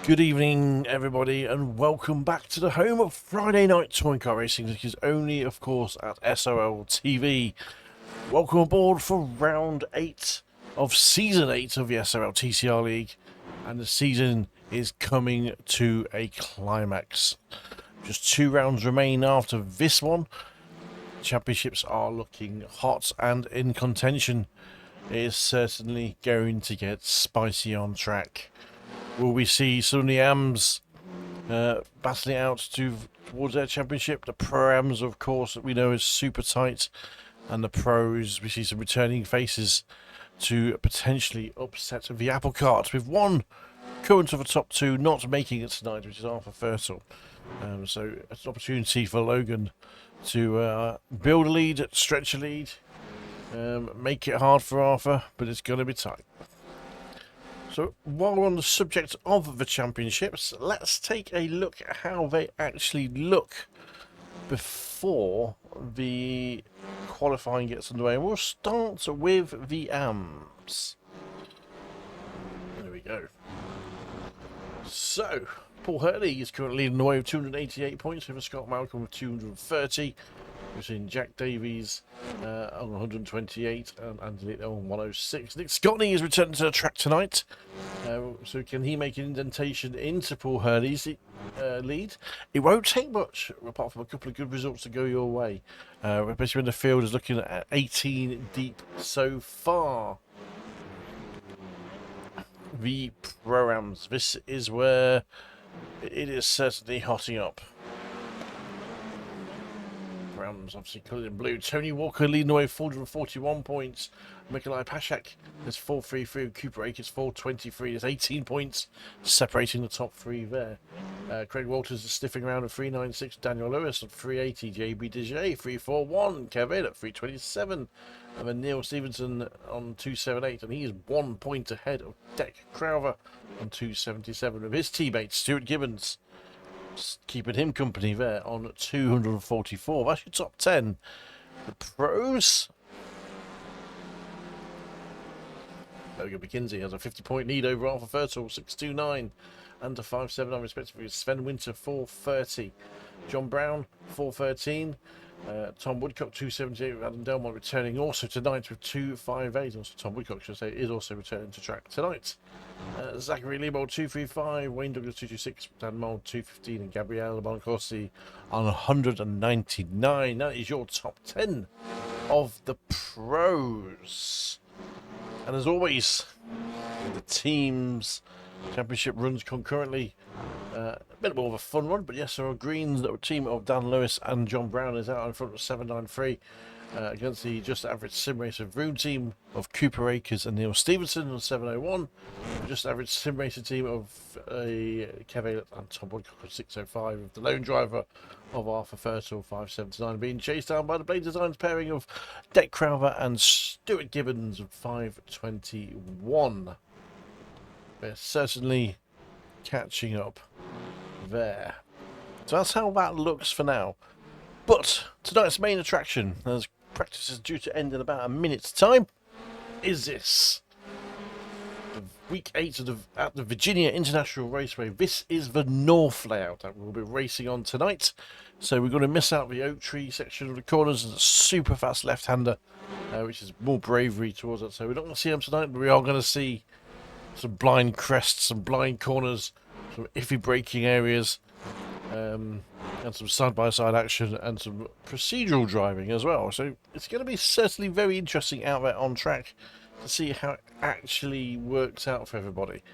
Good evening, everybody, and welcome back to the home of Friday Night Touring Car Racing, which is only, of course, at SRL TV. Welcome aboard for round 8 of season 8 of the SRL TCR League, and the season is coming to a climax. Just 2 rounds remain after this one. Championships are looking hot and in contention. It is certainly going to get spicy on track. Will we see some of the AMs battling out towards their championship? The Pro-Ams, of course, that we know is super tight. And the Pros, we see some returning faces to potentially upset the apple cart, with one current of the top 2 not making it tonight, which is Arthur Fertile. So it's an opportunity for Logan to build a lead, stretch a lead, make it hard for Arthur, but it's going to be tight. So while we're on the subject of the championships, let's take a look at how they actually look before the qualifying gets underway. And we'll start with the AMs. There we go. So, Paul Hurley is currently leading the way with 288 points, over Scott Malcolm with 230. We've seen Jack Davies on 128 and Andy on 106. Nick Scotney is returning to the track tonight. So can he make an indentation into Paul Hurley's lead? It won't take much, apart from a couple of good results to go your way. Especially when the field is looking at 18 deep so far. The Pro-Ams. This is where it is certainly hotting up. Rams obviously coloured in blue. Tony Walker leading the way with 441 points. Mikolai Pashak is 433. Cooper Akers 423. There's 18 points separating the top 3 there. Craig Walters is sniffing around at 396. Daniel Lewis at 380. JB DJ 341. Kevin at 327. And then Neil Stevenson on 278. And he is 1 point ahead of Deck Crowther on 277 with his teammate Stuart Gibbons, keeping him company there on 244. That's your top 10. The Pros. Logan McKinsey has a 50-point lead over Arthur Fertile, 629. Under 579 respectively. Sven Winter, 430. John Brown, 413. Tom Woodcock, 278. Adam Delmont returning also tonight with 258. Also, Tom Woodcock, should I say, is also returning to track tonight. Zachary Leopold 235, Wayne Douglas 226, Dan Mold 215, and Gabriele Bonaccorsi on 199. That is your top 10 of the Pros. And as always, the teams championship runs concurrently. A bit more of a fun one, but yes, there are greens. The team of Dan Lewis and John Brown is out in front of 793. Against the Just Average Sim Racer Vroom team of Cooper Akers and Neil Stevenson on 701. The Just Average Sim Racer team of Kev Aylett and Tom Woodcock on 605. With the lone driver of Arthur Fertile 579 being chased down by the Blade Designs pairing of Deck Crowther and Stuart Gibbons of 521. They're certainly catching up there. So that's how that looks for now. But tonight's main attraction, as practice is due to end in about a minute's time, is this. Week 8 at the Virginia International Raceway. This is the North layout that we'll be racing on tonight. So we're going to miss out the Oak Tree section of the corners and a super fast left-hander, which is more bravery towards it. So we're not going to see them tonight, but we are going to see some blind crests, some blind corners, some iffy braking areas, and some side-by-side action and some procedural driving as well. So it's going to be certainly very interesting out there on track to see how it actually works out for everybody.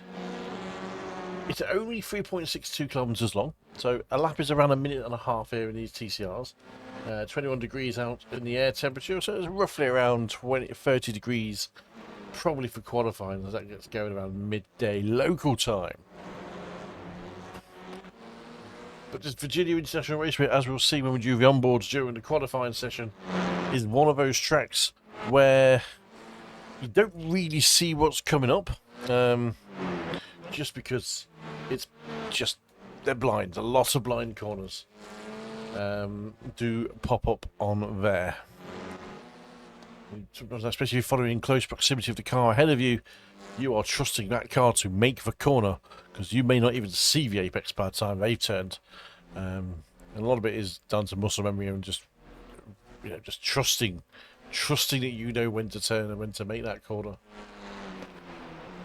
It's only 3.62 kilometers long, so a lap is around a minute and a half here in these TCRs. 21 degrees out in the air temperature, so it's roughly around 30 degrees, probably for qualifying, as that gets going around midday local time. But this Virginia International Raceway, as we'll see when we do the onboards during the qualifying session, is one of those tracks where you don't really see what's coming up, just because it's just, they're blind. A lot of blind corners do pop up on there. Sometimes, especially if you're following in close proximity of the car ahead of you, you are trusting that car to make the corner, because you may not even see the apex by the time they've turned. And a lot of it is down to muscle memory and just, just trusting that you know when to turn and when to make that corner.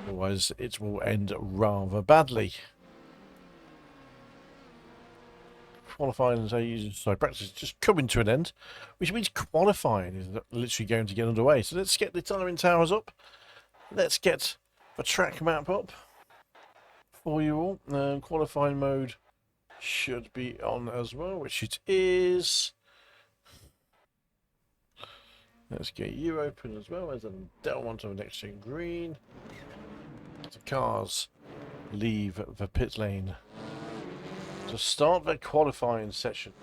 Otherwise, it will end rather badly. Qualifying, practice is just coming to an end, which means qualifying is literally going to get underway. So let's get the timing towers up. Let's get the track map up for you all. Qualifying mode should be on as well, which it is. Let's get you open as well as a down one to the next gen green. The cars leave the pit lane to start the qualifying session.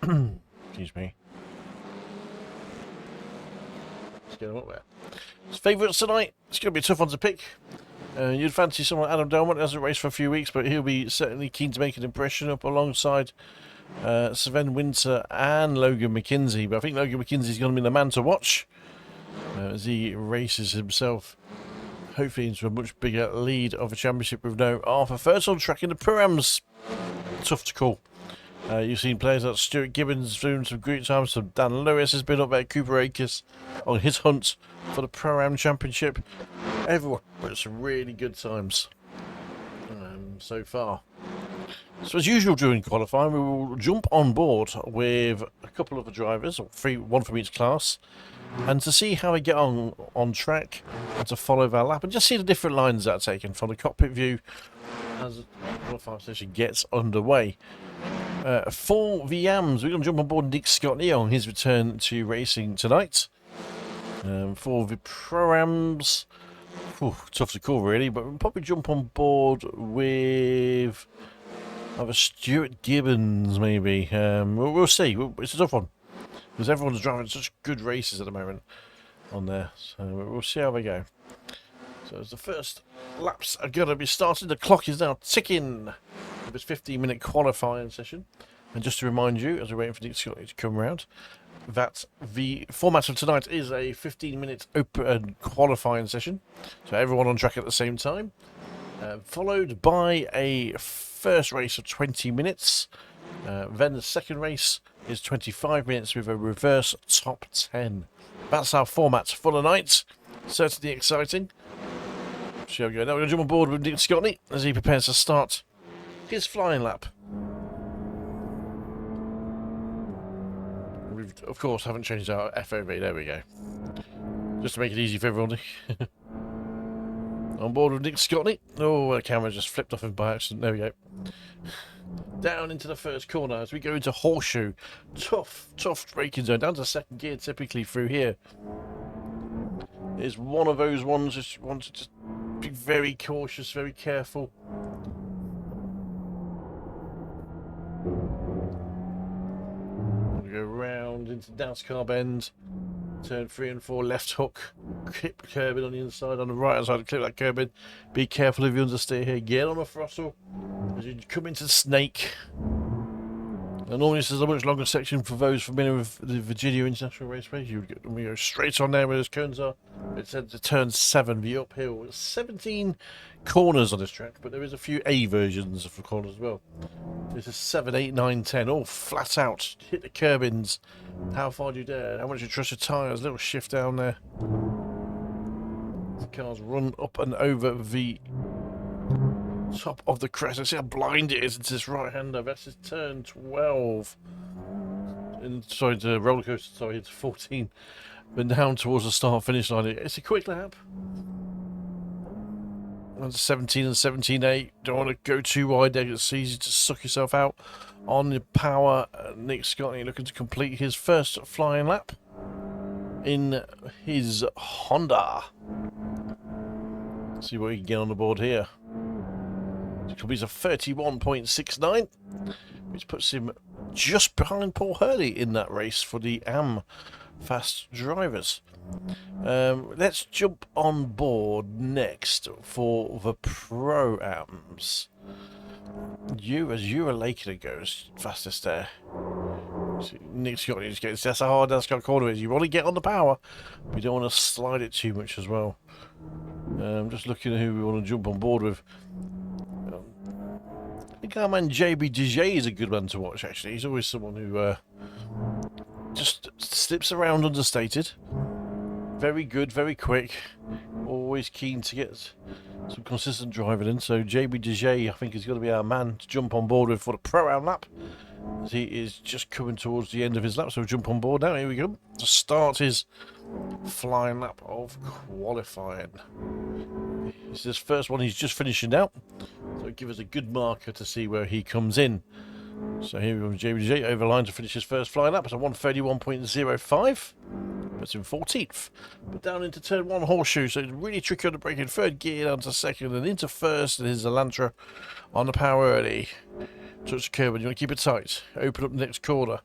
Excuse me. Let's get them up there. His favourites tonight. It's going to be a tough one to pick. You'd fancy someone like Adam Delmont. Hasn't raced for a few weeks, but he'll be certainly keen to make an impression up alongside Sven Winter and Logan McKenzie. But I think Logan McKenzie's going to be the man to watch as he races himself, hopefully into a much bigger lead of a championship with no Arthur Fertile track in the Pro-Ams. Tough to call. You've seen players like Stuart Gibbons doing some great times. So Dan Lewis has been up there. Cooper Akers on his hunt for the Pro-Am Championship. Everyone with some really good times so far. So as usual during qualifying, we will jump on board with a couple of the drivers, or one from each class, and to see how they get on track and to follow their lap and just see the different lines that are taken from the cockpit view as the qualifying session gets underway. For the Yams, we're going to jump on board Nick Scotty on his return to racing tonight. For the Pro-Ams, tough to call really, but we'll probably jump on board with either Stuart Gibbons maybe. We'll see. It's a tough one because everyone's driving such good races at the moment on there, so we'll see how they go. So as the first laps are going to be started, the clock is now ticking with this 15-minute qualifying session. And just to remind you, as we're waiting for Nick Scotty to come around, that the format of tonight is a 15-minute open qualifying session, so everyone on track at the same time, followed by a first race of 20 minutes. Then the second race is 25 minutes with a reverse top 10. That's our format for the night. Certainly exciting. So we go. Now we're going to jump on board with Nick Scotty as he prepares to start his flying lap. We, of course, haven't changed our FOV. There we go. Just to make it easy for everyone. On board with Nick Scotty. Oh, the camera just flipped off him by accident. There we go. Down into the first corner as we go into Horseshoe. Tough braking zone. Down to second gear typically through here. It's one of those ones that you want to just be very cautious, very careful. Go round into NASCAR bend, turn 3 and 4 left hook, clip curbing on the inside, on the right hand side, clip that curbing. Be careful if you understeer here. Get on the throttle as you come into the snake. And normally this is a much longer section for those familiar with the Virginia International Raceway. We go straight on there where those cones are. It said to turn 7, the uphill. There's 17 corners on this track, but there is a few A versions of the corners as well. This is 7, 8, 9, 10, all flat out. Hit the curbings. How far do you dare? How much do you trust your tyres? Little shift down there. The cars run up and over the top of the crest. I see how blind it is into this right-hander. That's his turn 12. Sorry, the roller coaster. Sorry, it's 14. But down towards the start-finish line. It's a quick lap. That's 17 and 17.8. Don't want to go too wide there. It's easy to suck yourself out on the power. Nick Scotty looking to complete his first flying lap in his Honda. Let's see what he can get on the board here. He's a 31.69, which puts him just behind Paul Hurley in that race for the AM Fast Drivers. Let's jump on board next for the Pro-Ams. As Eura Laker goes fastest there. So Nick's got to just get that's how hard NASCAR corner is. You want to get on the power, but you don't want to slide it too much as well. Just looking at who we want to jump on board with. I think our man JB DJ is a good one to watch, actually. He's always someone who just slips around understated. Very good, very quick. Always keen to get some consistent driving in. So JB DJ, I think, is going to be our man to jump on board with for the Pro-Am lap. As he is just coming towards the end of his lap. So we'll jump on board now. Here we go. To start his flying lap of qualifying. This is his first one he's just finishing out. So it'll give us a good marker to see where he comes in. So here we go, JBJ over the line to finish his first flying lap. It's a 1:31.05. Puts him 14th. But down into turn 1 horseshoe, so it's really tricky on the brake in third gear, down to second and into first. And here's Elantra on the power early. Touch the curb and you want to keep it tight. Open up the next corner,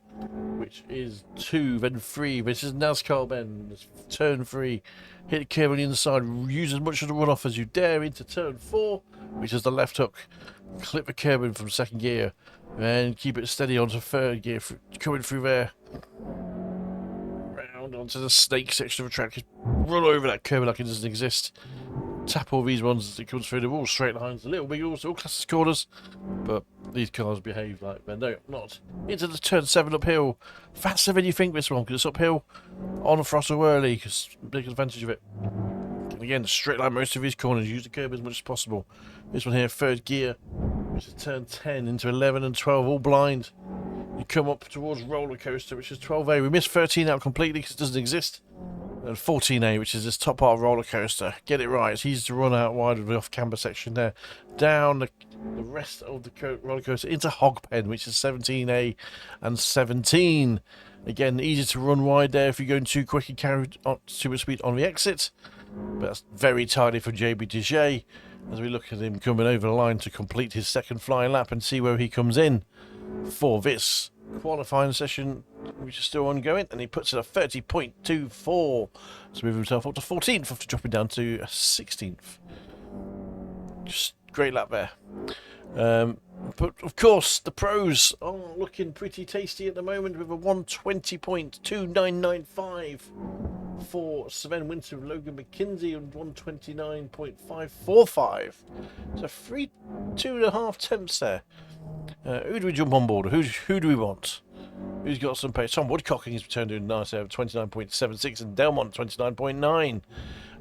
which is 2, then 3. This is NASCAR bend. Turn 3. Hit the curb on the inside. Use as much of the runoff as you dare into turn 4, which is the left hook. Clip the curb in from second gear. And keep it steady onto third gear. Coming through there. Round onto the snake section of the track. Just run over that curb like it doesn't exist. Tap all these ones as it comes through. They're all straight lines, a little bit all classes corners, but these cars behave like they're not. Into the turn 7 uphill, faster than you think this one, because it's uphill on the throttle early, because big advantage of it. And again, straight line most of these corners, use the curb as much as possible. This one here, third gear, which is turn 10 into 11 and 12, all blind. You come up towards roller coaster, which is 12A. We missed 13 out completely because it doesn't exist. And 14A, which is this top part of roller coaster. Get it right. It's easy to run out wide of the off-camber section there. Down the rest of the roller coaster into Hogpen, which is 17A and 17. Again, easy to run wide there if you're going too quick and carry on too much speed on the exit. But that's very tidy for JB DJ as we look at him coming over the line to complete his second flying lap and see where he comes in for this qualifying session, which is still ongoing, and he puts it a 30.24, so move himself up to 14th after dropping down to 16th. Just great lap there. But of course the pros are looking pretty tasty at the moment with a 120.2995 for Sven Winter, Logan McKinsey, and 129.545. So 2.5 tenths there. Who do we jump on board? Who do we want? Who's got some pace? Tom Woodcocking has returned doing nice there, 29.76, and Delmont 29.9.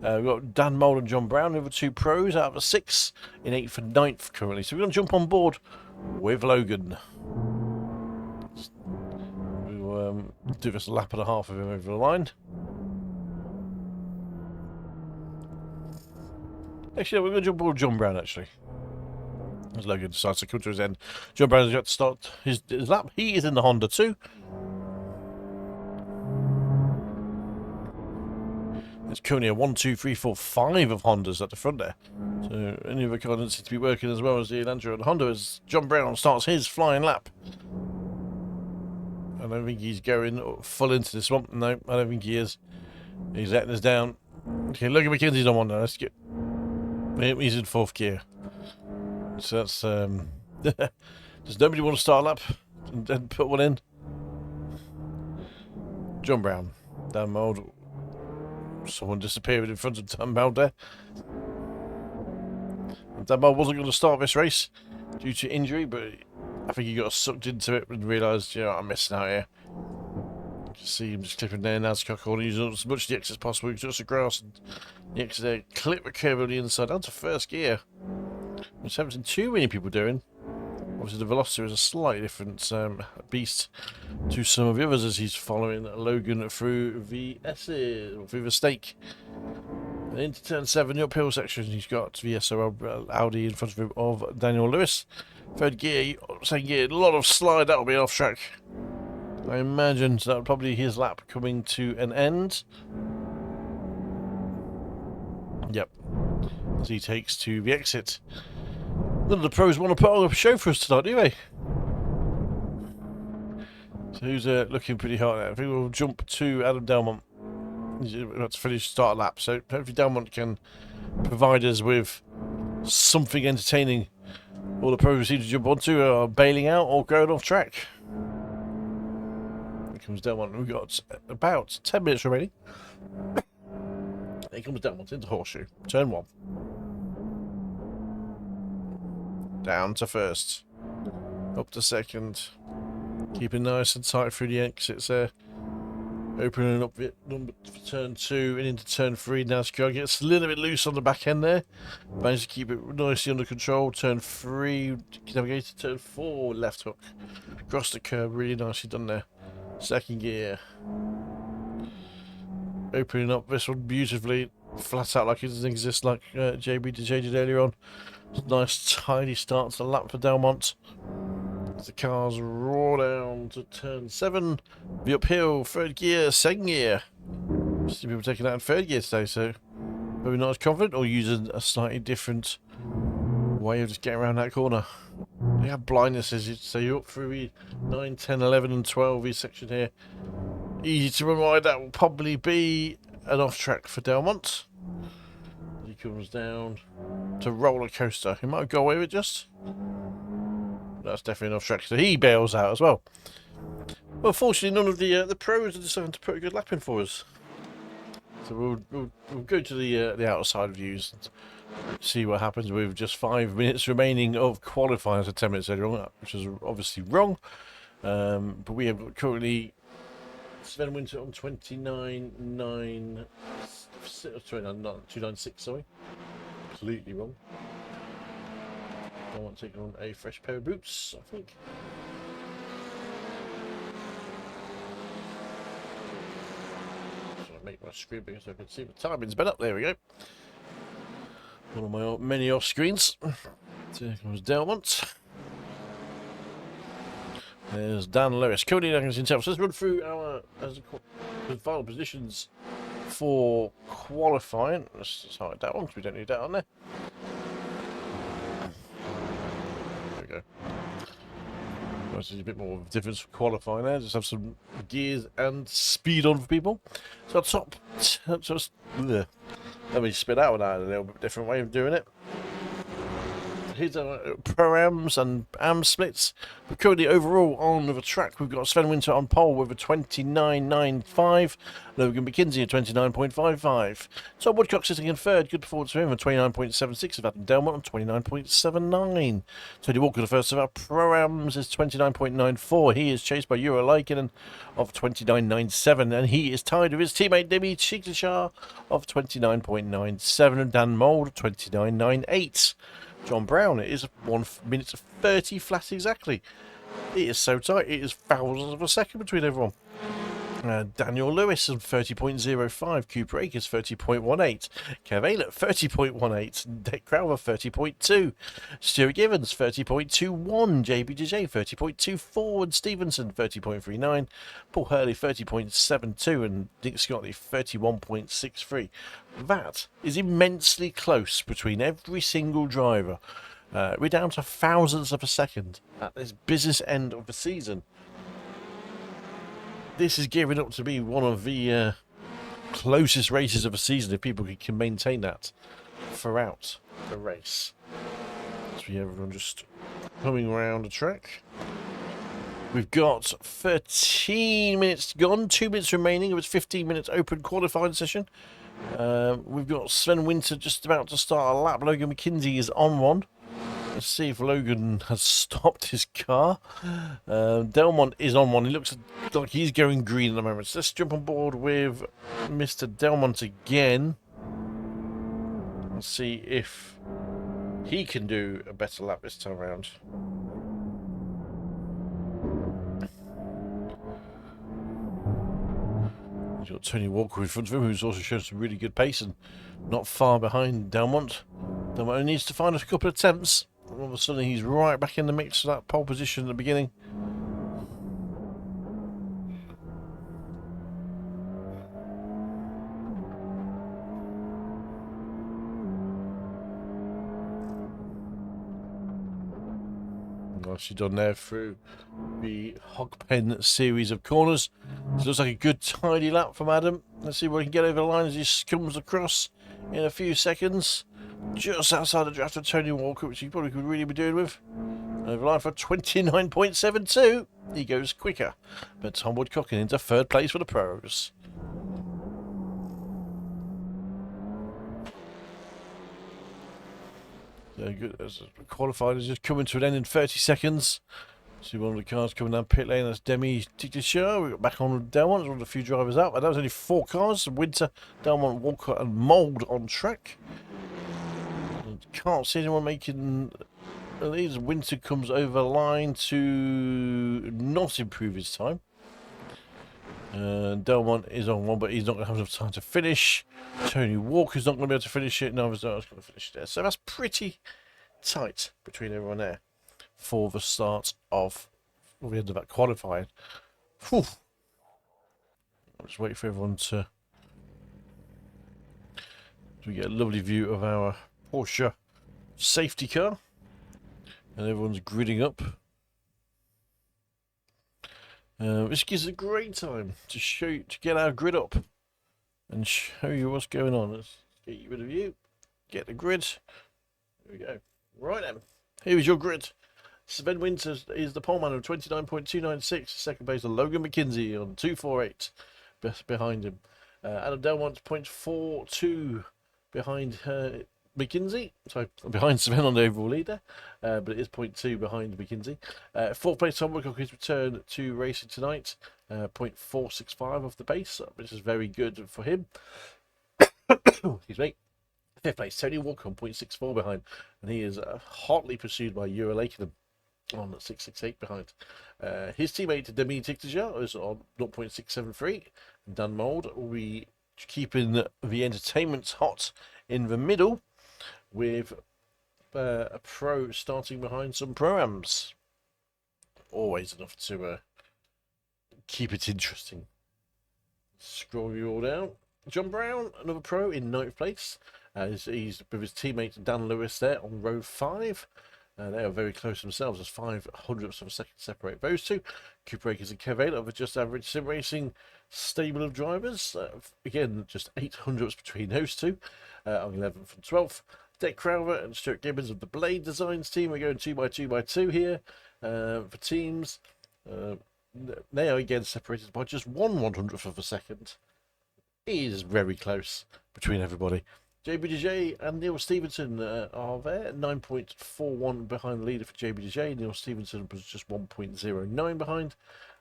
We've got Dan Mould and John Brown, over 2 pros out of a 6 in 8th and 9th currently. So we're going to jump on board with Logan. We'll do this lap and a half of him over the line. Actually, we're going to jump on board John Brown, actually. As Logan decides to come to his end. John Brown has got to start his lap. He is in the Honda too. There's currently a 1, 2, 3, 4, 5 of Hondas at the front there. So any of the cars don't seem to be working as well as the Elantra and Honda as John Brown starts his flying lap. I don't think he's going full into this one. No, I don't think he is. He's letting us down. Okay, Logan McKenzie's on one now. Let's get. He's in 4th gear. So that's does nobody want to start a lap and put one in? John Brown, Dan Mould. Someone disappeared in front of Dan Mould there. And Dan Mould wasn't going to start this race due to injury, but I think he got sucked into it and realised, I'm missing out here. Just see him just clipping there, NASCAR corner, using as much of the exit as possible, just the grass and the exit there, clip the curve on the inside, down to 1st gear. Which haven't seen too many people doing. Obviously the Velocity is a slightly different beast to some of the others as he's following Logan through the through the stake. And into turn 7, the uphill section, he's got the SRL Audi in front of him of Daniel Lewis. 3rd gear, 2nd gear, a lot of slide, that'll be off track. I imagine that would probably be his lap coming to an end. Yep. As he takes to the exit. None of the pros want to put on a show for us tonight, do they? So who's looking pretty hard there? I think we'll jump to Adam Delmont. He's about to finish start lap, so hopefully Delmont can provide us with something entertaining. All the pros seem to jump onto are bailing out or going off track. comes Delmont. We've got about 10 minutes remaining. Here comes Delmont into horseshoe. Turn 1. Down to first. Up to second. Keeping nice and tight through the exits there. Opening up number for turn 2 and into turn 3. Now Scar gets a little bit loose on the back end there. Managed to keep it nicely under control. Turn 3, navigate to turn 4, left hook. Across the curb, really nicely done there. Second gear. Opening up this one beautifully. Flat out like it doesn't exist, like JB did earlier on. Nice tidy start to the lap for Delmont. As the cars roar down to turn 7. The uphill, third gear, second gear. See people taking that in third gear today, so maybe not as confident or using a slightly different way of just getting around that corner. You have blindnesses, so you're up through 9, 10, 11 and 12 section here. Easy to run wide, that will probably be an off track for Delmont. He comes down to roller coaster. He might go away with just. That's definitely an off track, so he bails out as well. Well, fortunately, none of the pros are deciding to put a good lap in for us. So we'll go to the outside views and see what happens with just 5 minutes remaining of qualifying for 10 minutes earlier on, which is obviously wrong. But we have currently Sven Winter on 296, sorry. Completely wrong. I want to take on a fresh pair of boots, I think. Just want to make my screen bigger so I can see the timing's better. There we go. One of my many off screens. So here comes Delmont. There's Dan Lewis. Cody Daniels himself. So let's run through our final positions for qualifying. Let's just hide that one because we don't need that on there. There we go. There's a bit more of a difference for qualifying there. Just have some gears and speed on for people. So top, just let me spit out that a little bit different way of doing it. Here's our pro-ams and am splits. But currently overall on the track, we've got Sven Winter on pole with a 29.95. Logan McKinsey at 29.55. Tom Woodcock sitting in third. Good performance for him at 29.76. Of Adam Delmont on 29.79. Tony Walker, the first of our pro-ams, is 29.94. He is chased by Euro Likinen of 29.97. And he is tied with his teammate Demi Chiglishar of 29.97. And Dan Mould, 29.98. John Brown, it is 1 minute 30 flat exactly. It is so tight, it is thousands of a second between everyone. Daniel Lewis on 30.05, Cooper Akers 30.18, Kev Aylett 30.18, Dick Crowther 30.2, Stuart Givens 30.21, JBJ 30.24, and Stevenson 30.39, Paul Hurley 30.72, and Nick Scottley 31.63. That is immensely close between every single driver. We're down to thousands of a second at this business end of the season. This is gearing up to be one of the closest races of the season if people can maintain that throughout the race. So we have everyone just coming around the track. We've got 13 minutes gone, 2 minutes remaining of its 15 minutes open qualifying session. We've got Sven Winter just about to start a lap. Logan McKinsey is on one. Let's see if Logan has stopped his car. Delmont is on one. He looks like he's going green at the moment. So let's jump on board with Mr. Delmont again. Let's see if he can do a better lap this time around. He's got Tony Walker in front of him, who's also shown some really good pace and not far behind Delmont. Delmont only needs to find a couple of attempts. All of a sudden, he's right back in the mix for that pole position at the beginning. Nicely done there through the hog pen series of corners. It looks like a good tidy lap from Adam. Let's see what he can get over the line as he comes across in a few seconds. Just outside the draft of Tony Walker, which he probably could really be doing with. Over the line for 29.72. he goes quicker. But Tom Woodcock into third place for the pros. So good. As qualified is just coming to an end in 30 seconds. See one of the cars coming down pit lane. That's Demi TCR. We got back on Delmont. There's a few drivers out. But that was only 4 cars. Winter, Delmont, Walker, and Mould on track. Can't see anyone making leads. Winter comes over line to not improve his time. Delmont is on one, but he's not going to have enough time to finish. Tony Walker's not going to be able to finish it. Neither's going to finish there. So that's pretty tight between everyone there for the start of the end of that qualifying. Whew. I'll just wait for everyone to get a lovely view of our Porsche safety car, and everyone's gridding up. Which gives us a great time to get our grid up and show you what's going on. Let's get rid of you, get the grid. There we go. Right then, here is your grid. Sven Winters is the pole man of 29.296. Second place, Logan McKinsey on 248 behind him. Adam Delmont's 0.42 behind McKinsey. Sorry, behind Sven on the overall leader, but it is 0.2 behind McKinsey. Fourth place, Tom Woodcock, his return to racing tonight. 0.465 off the base, which is very good for him. Excuse me. Fifth place, Tony Walker on 0.64 behind, and he is hotly pursued by Euro Lakenham on 668 behind. His teammate Demi TCR is on 0.673. Dan Mould will be keeping the entertainment hot in the middle, with a pro starting behind some pro-ams. Always enough to keep it interesting. Scroll you all down. John Brown, another pro, in 9th place. He's with his teammate Dan Lewis there on row 5. They are very close themselves, as 0.05 of a second separate those two. Cooper Akers and Kev Ayler of a just average sim racing stable of drivers. Again, just 0.08 between those two. On 11th and 12th. Dick Crowther and Stuart Gibbons of the Blade Designs team. We're going 2x2x2 here for teams. They are again separated by just 1/100th of a second. It is very close between everybody. JBJ and Neil Stevenson are there, 9.41 behind the leader for JBJ. Neil Stevenson was just 1.09 behind.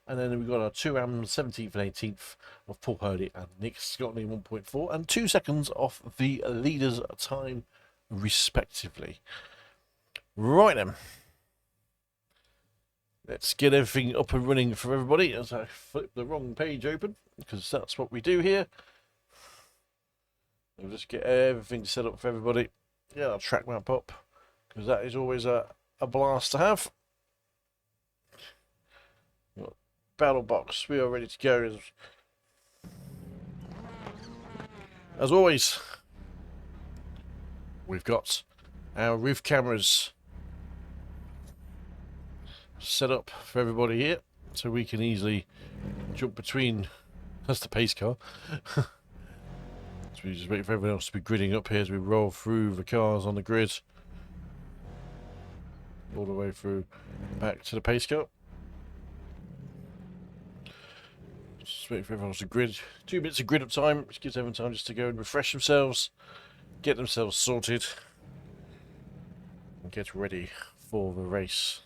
And then we've got our 2 17th and 18th of Paul Purdy and Nick Scotney, 1.4, and 2 seconds off the leader's time, respectively. Right then. Let's get everything up and running for everybody as I flip the wrong page open, because that's what we do here. We'll just get everything set up for everybody. Yeah, I'll track map up, because that is always a blast to have. Battle box, we are ready to go. As always, we've got our roof cameras set up for everybody here, so we can easily jump between. That's the pace car. So we just wait for everyone else to be gridding up here as we roll through the cars on the grid, all the way through back to the pace car. Just wait for everyone else to grid. 2 minutes of grid up time, which gives everyone time just to go and refresh themselves, get themselves sorted, and get ready for the race.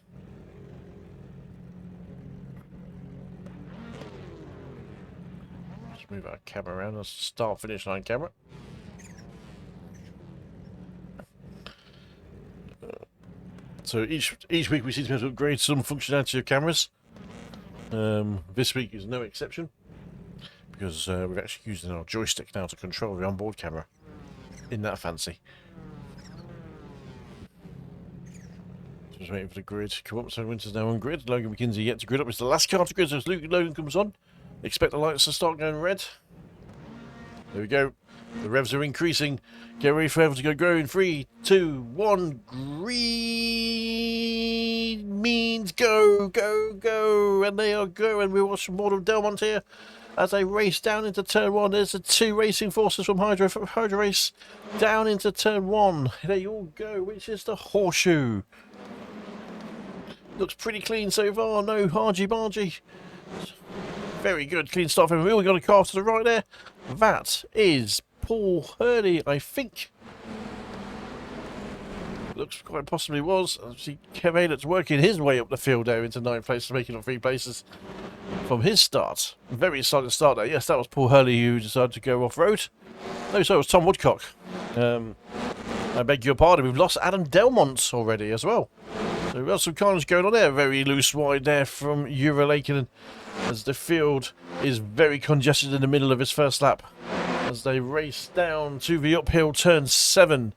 Let's move our camera around. Let's start finish line camera. So each week we seem to have to upgrade some functionality of cameras. This week is no exception, because we're actually using our joystick now to control the onboard camera. Isn't that fancy? Just waiting for the grid to come up. So Winter's now on grid. Logan McKinsey yet to grid up. It's the last car to grid, so as Logan comes on, expect the lights to start going red. There we go. The revs are increasing. Get ready for everyone to go in 3, 2, 1. Green means go, go, go. And they are going. We're watching more of Delmont here as they race down into turn 1. There's the 2 racing forces from Hydro Race down into turn 1. They all go, which is the horseshoe. Looks pretty clean so far. No argy-bargy. Very good. Clean start from him. We got a car to the right there. That is Paul Hurley, I think. Looks quite possibly was. See Kev Aylett's working his way up the field there into 9th place, making up 3 places from his start. Very exciting start there. Yes, that was Paul Hurley who decided to go off-road. No, so it was Tom Woodcock. I beg your pardon, we've lost Adam Delmont already as well. So we've got some carnage going on there. Very loose wide there from Euro Laken, as the field is very congested in the middle of his first lap. As they race down to the uphill turn 7.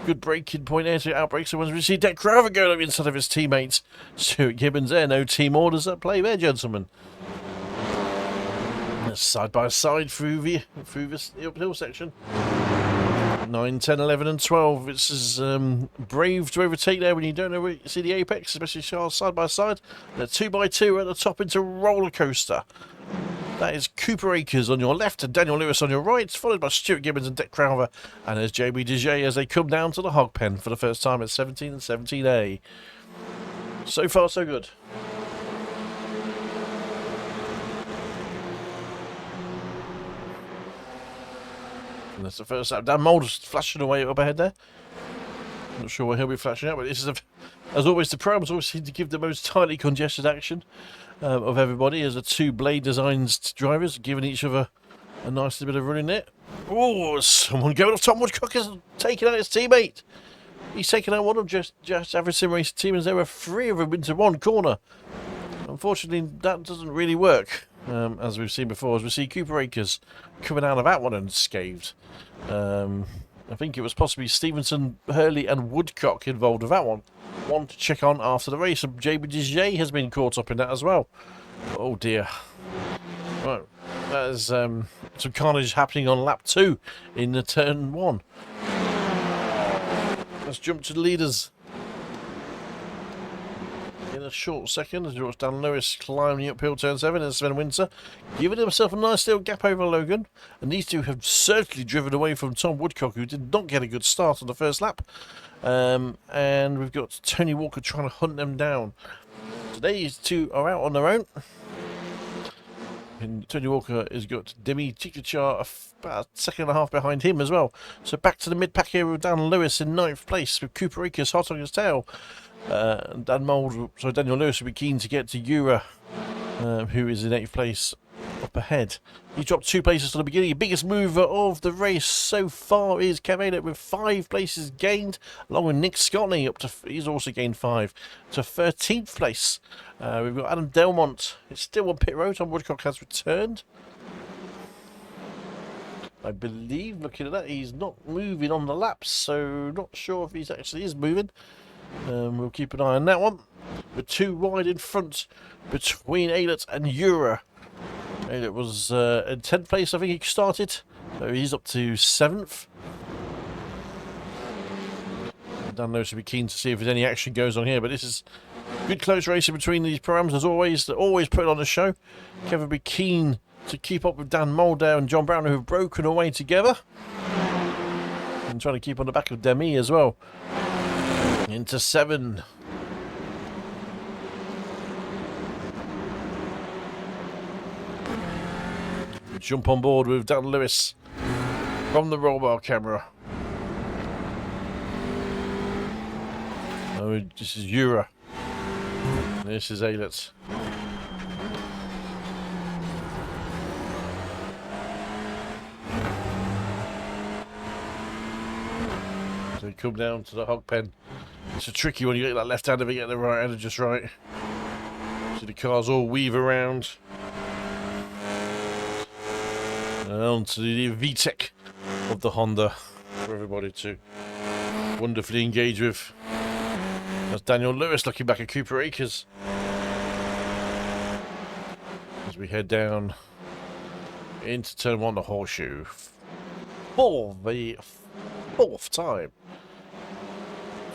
Good braking point there to outbreak. So once we see Deck Craver going up inside of his teammates, Stuart Gibbons there. No team orders at play there, gentlemen. Side by side through this uphill section. 9, 10, 11 and 12. This is brave to overtake there when you don't know where you see the apex, especially Charles side by side. They're 2x2 at the top into roller coaster. That is Cooper Akers on your left and Daniel Lewis on your right, followed by Stuart Gibbons and Deck Crowther. And there's JB Dejay as they come down to the hog pen for the first time at 17 and 17A. So far, so good. And that's the first lap. Dan Mulder's flashing away up ahead there. Not sure what he'll be flashing out, but this is, as always, the promos always seem to give the most tightly congested action of everybody, as the 2 blade designs drivers giving each other a nice little bit of running there. Oh, someone going off. Tom Woodcock has taken out his teammate. He's taken out one of just average sim race team, as there were 3 of them into one corner. Unfortunately, that doesn't really work, as we've seen before, as we see Cooper Akers coming out of that one unscathed. I think it was possibly Stevenson, Hurley and Woodcock involved with that one. One to check on after the race, and JB Dejay has been caught up in that as well. Oh dear. Right, there's some carnage happening on lap 2 in the turn 1. Let's jump to the leaders. In a short second, as you watch Dan Lewis climbing uphill turn 7, and Sven Winter giving himself a nice little gap over Logan. And these two have certainly driven away from Tom Woodcock, who did not get a good start on the first lap. And we've got Tony Walker trying to hunt them down. So these two are out on their own. And Tony Walker has got Demi Chikachar about a second and a half behind him as well. So back to the mid-pack here with Dan Lewis in 9th place, with Cooper Akers hot on his tail. Daniel Lewis will be keen to get to Ura, who is in 8th place up ahead. He dropped 2 places to the beginning. The biggest mover of the race so far is Kev Aylet with 5 places gained, along with Nick Scotney up to, he's also gained 5 to 13th place. We've got Adam Delmont. It's still on pit road. Tom Woodcock has returned. I believe, looking at that, he's not moving on the laps, so not sure if he actually is moving. We'll keep an eye on that one. With 2 wide in front between Aylet and Ura. Aylet was in 10th place, I think he started. So he's up to 7th. Dan Lewis will be keen to see if there's any action goes on here, but this is good close racing between these programs as always. They're always put on the show. Kevin will be keen to keep up with Dan Mulder and John Brown, who have broken away together. And trying to keep on the back of Demi as well. Into 7. Jump on board with Dan Lewis from the roll bar camera. Oh, this is Ura. This is Aylet. So we come down to the hog pen. It's a tricky one. You get that left hander, but you get the right hander just right. So the cars all weave around. And on to the VTEC of the Honda for everybody to wonderfully engage with. That's Daniel Lewis looking back at Cooper Akers. As we head down into turn 1, the horseshoe. For the 4th time.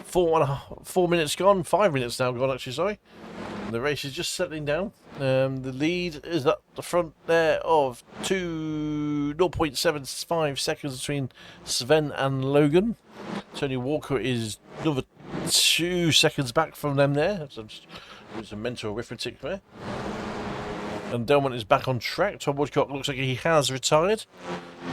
4 minutes gone, 5 minutes now gone actually, sorry. And the race is just settling down. The lead is at the front there of 0.75 seconds between Sven and Logan. Tony Walker is another 2 seconds back from them there. So There's some mental arithmetic there. And Delmont is back on track. Tom Woodcock looks like he has retired.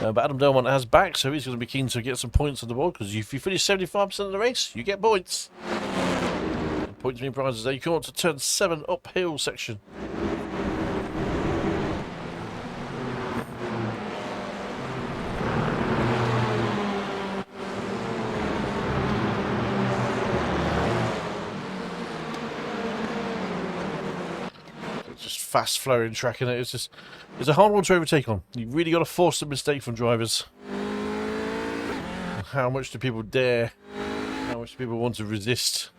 But Adam Delmont has back, so he's going to be keen to get some points on the board, because if you finish 75% of the race, you get points. And points mean prizes. You come on to turn 7 uphill section. Fast flowing track in it. It's a hard one to overtake on. You've really got to force the mistake from drivers. How much do people dare? How much do people want to resist?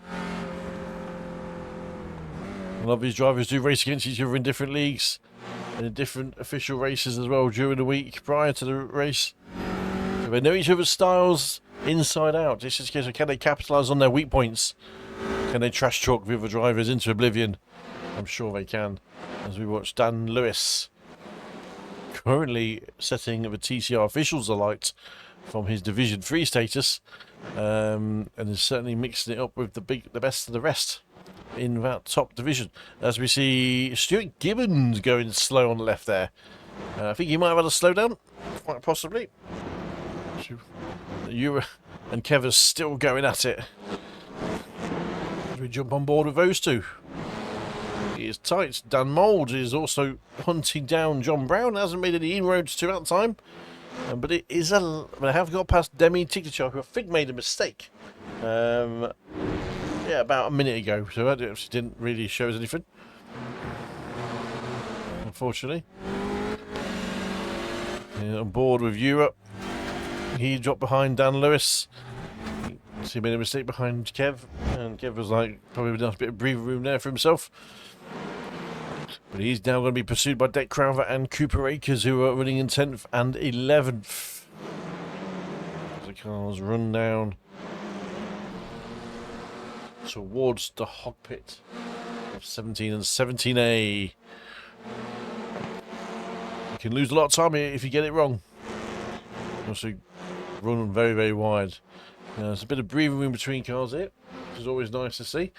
A lot of these drivers do race against each other in different leagues and in different official races as well during the week prior to the race. So they know each other's styles inside out. It's just a case of, can they capitalise on their weak points? Can they trash talk the other drivers into oblivion? I'm sure they can. As we watch Dan Lewis currently setting the TCR officials alight from his Division 3 status, and is certainly mixing it up with the best of the rest in that top division. As we see Stuart Gibbons going slow on the left there. I think he might have had a slowdown, quite possibly. You and Kev are still going at it. As we jump on board with those two. Is tight. Dan Mould is also hunting down John Brown. Hasn't made any inroads to that time, but it is I have got past Demi Tigachar, who I think made a mistake. Yeah, about a minute ago. So that actually didn't really show us anything, unfortunately. Yeah, on board with Europe. He dropped behind Dan Lewis. So he made a mistake behind Kev, and Kev was like probably a bit of breathing room there for himself. But he's now going to be pursued by Dick Crowther and Cooper Akers, who are running in 10th and 11th. As the cars run down towards the hog pit of 17 and 17A. You can lose a lot of time here if you get it wrong. Also run very, very wide. There's a bit of breathing room between cars here, which is always nice to see.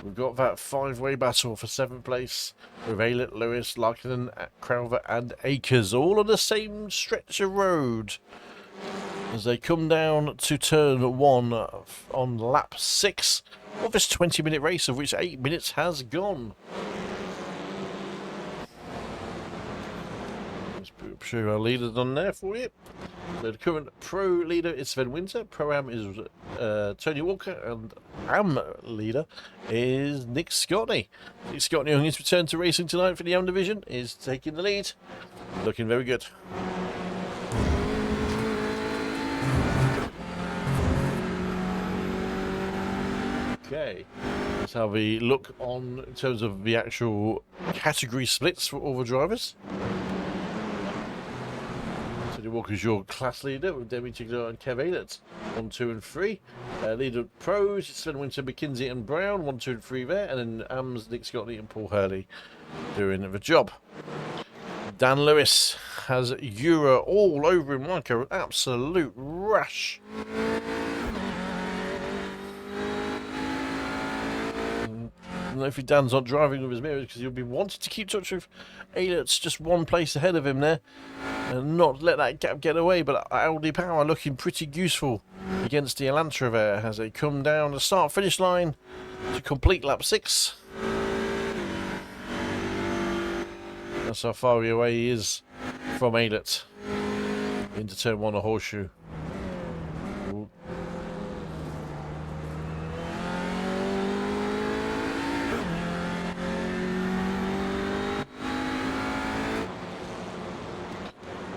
We've got that 5-way battle for 7th place with Aylett, Lewis, Larkin, Crowther and Akers, all on the same stretch of road as they come down to turn 1 on lap 6 of this 20-minute race, of which 8 minutes has gone. Let's show our leaders on there for you. So the current pro leader is Sven Winter, pro-am is Tony Walker, and am leader is Nick Scotney. Nick Scotney, on his return to racing tonight for the AM division, is taking the lead. Looking very good. Okay, let's have a look on in terms of the actual category splits for all the drivers. Walker's your class leader with Demi Tigler and Kev Aylett, 1, 2 and 3. Leader pros, Sven Winter, McKinsey and Brown, 1, 2 and 3 there, and then AMS, Nick Scotney and Paul Hurley doing the job. Dan Lewis has Euro all over him like an absolute rush. I don't know if Dan's not driving with his mirrors, because he'll be wanting to keep touch with Aylett's just one place ahead of him there and not let that gap get away. But Aldi Power looking pretty useful against the Elantra there as they come down the start-finish line to complete lap 6. That's how far away he is from Aylett into turn 1 of Horseshoe. Ooh.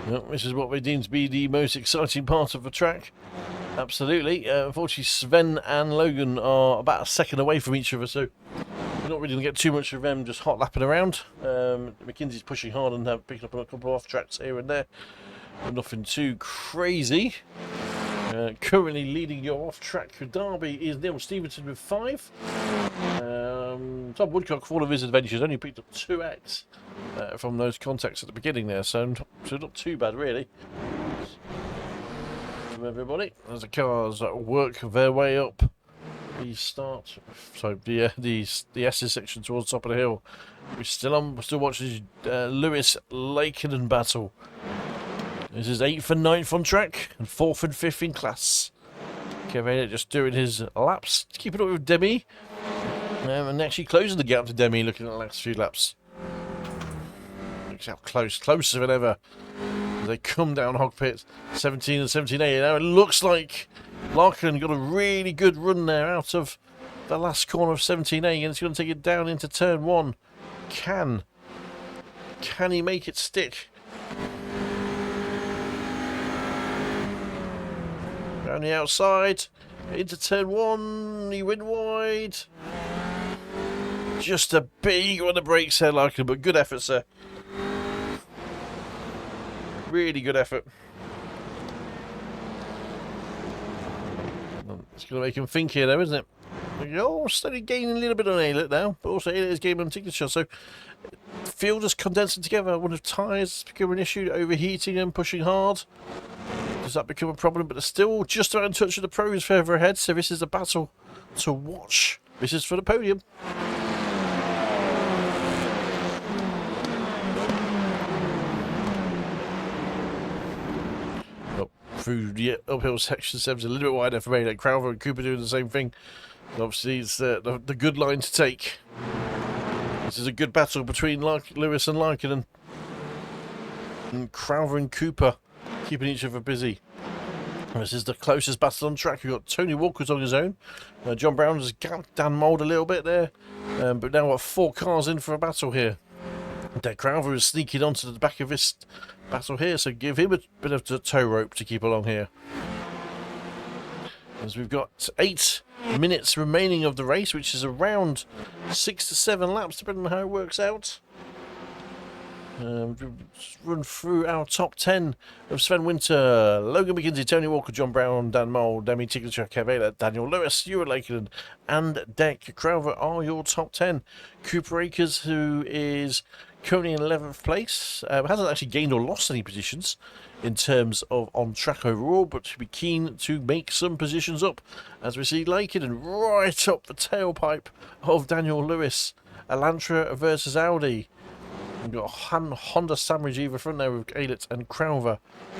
Well, this is what they deem to be the most exciting part of the track. Absolutely. Unfortunately, Sven and Logan are about a second away from each other, so we're not really going to get too much of them just hot lapping around. McKinsey's pushing hard and picking up on a couple of off tracks here and there, but nothing too crazy. Currently leading your off-track derby is Neil Stevenson with 5. Tom Woodcock, for all of his adventures, only picked up 2x from those contacts at the beginning there, so not too bad really from everybody as the cars work their way up the start. So the S's section towards the top of the hill. We're still watching Lewis Lakeland battle. This is 8th and 9th on track, and 4th and 5th in class. Kevin just doing his laps, keeping up with Demi, and actually closing the gap to Demi. Looking at the last few laps. Looks how closer than ever. As they come down Hogpit, 17 and 17A. Now it looks like Larkin got a really good run there out of the last corner of 17A, and it's going to take it down into turn 1. Can he make it stick? Down the outside, into turn 1, he went wide. Just a big on the brakes there, Larkin, but good effort, sir. Really good effort. It's going to make him think here, though, isn't it? Oh, steady gaining a little bit on Aylett now, but also Aylett is gaining on signature. So, field is condensing together. I wonder if tyres become an issue, overheating and pushing hard. Does that become a problem? But they're still just about in touch with the pros further ahead. So this is a battle to watch. This is for the podium. Up through the uphill section, 7's a little bit wider for me. Like Crowther and Cooper doing the same thing. And obviously, it's the good line to take. This is a good battle between Lewis and Larkin and Crowther and Cooper, keeping each other busy. This is the closest battle on track. We've got Tony Walker's on his own. John Brown has gapped Dan Mould a little bit there. But now we've got 4 cars in for a battle here. Crowther is sneaking onto the back of this battle here, so give him a bit of the tow rope to keep along here. As we've got 8 minutes remaining of the race, which is around 6 to 7 laps, depending on how it works out. Run through our top 10 of Sven Winter, Logan McKinsey, Tony Walker, John Brown, Dan Mould, Demi Tiglacher, Kev Aylett, Daniel Lewis, Stuart Lakeland, and Deck Crowther are your top 10. Cooper Akers, who is currently in 11th place, hasn't actually gained or lost any positions in terms of on track overall, but to be keen to make some positions up as we see Lakeland right up the tailpipe of Daniel Lewis. Elantra versus Audi. We've got a Honda sandwich either front there with Aylett and Crowther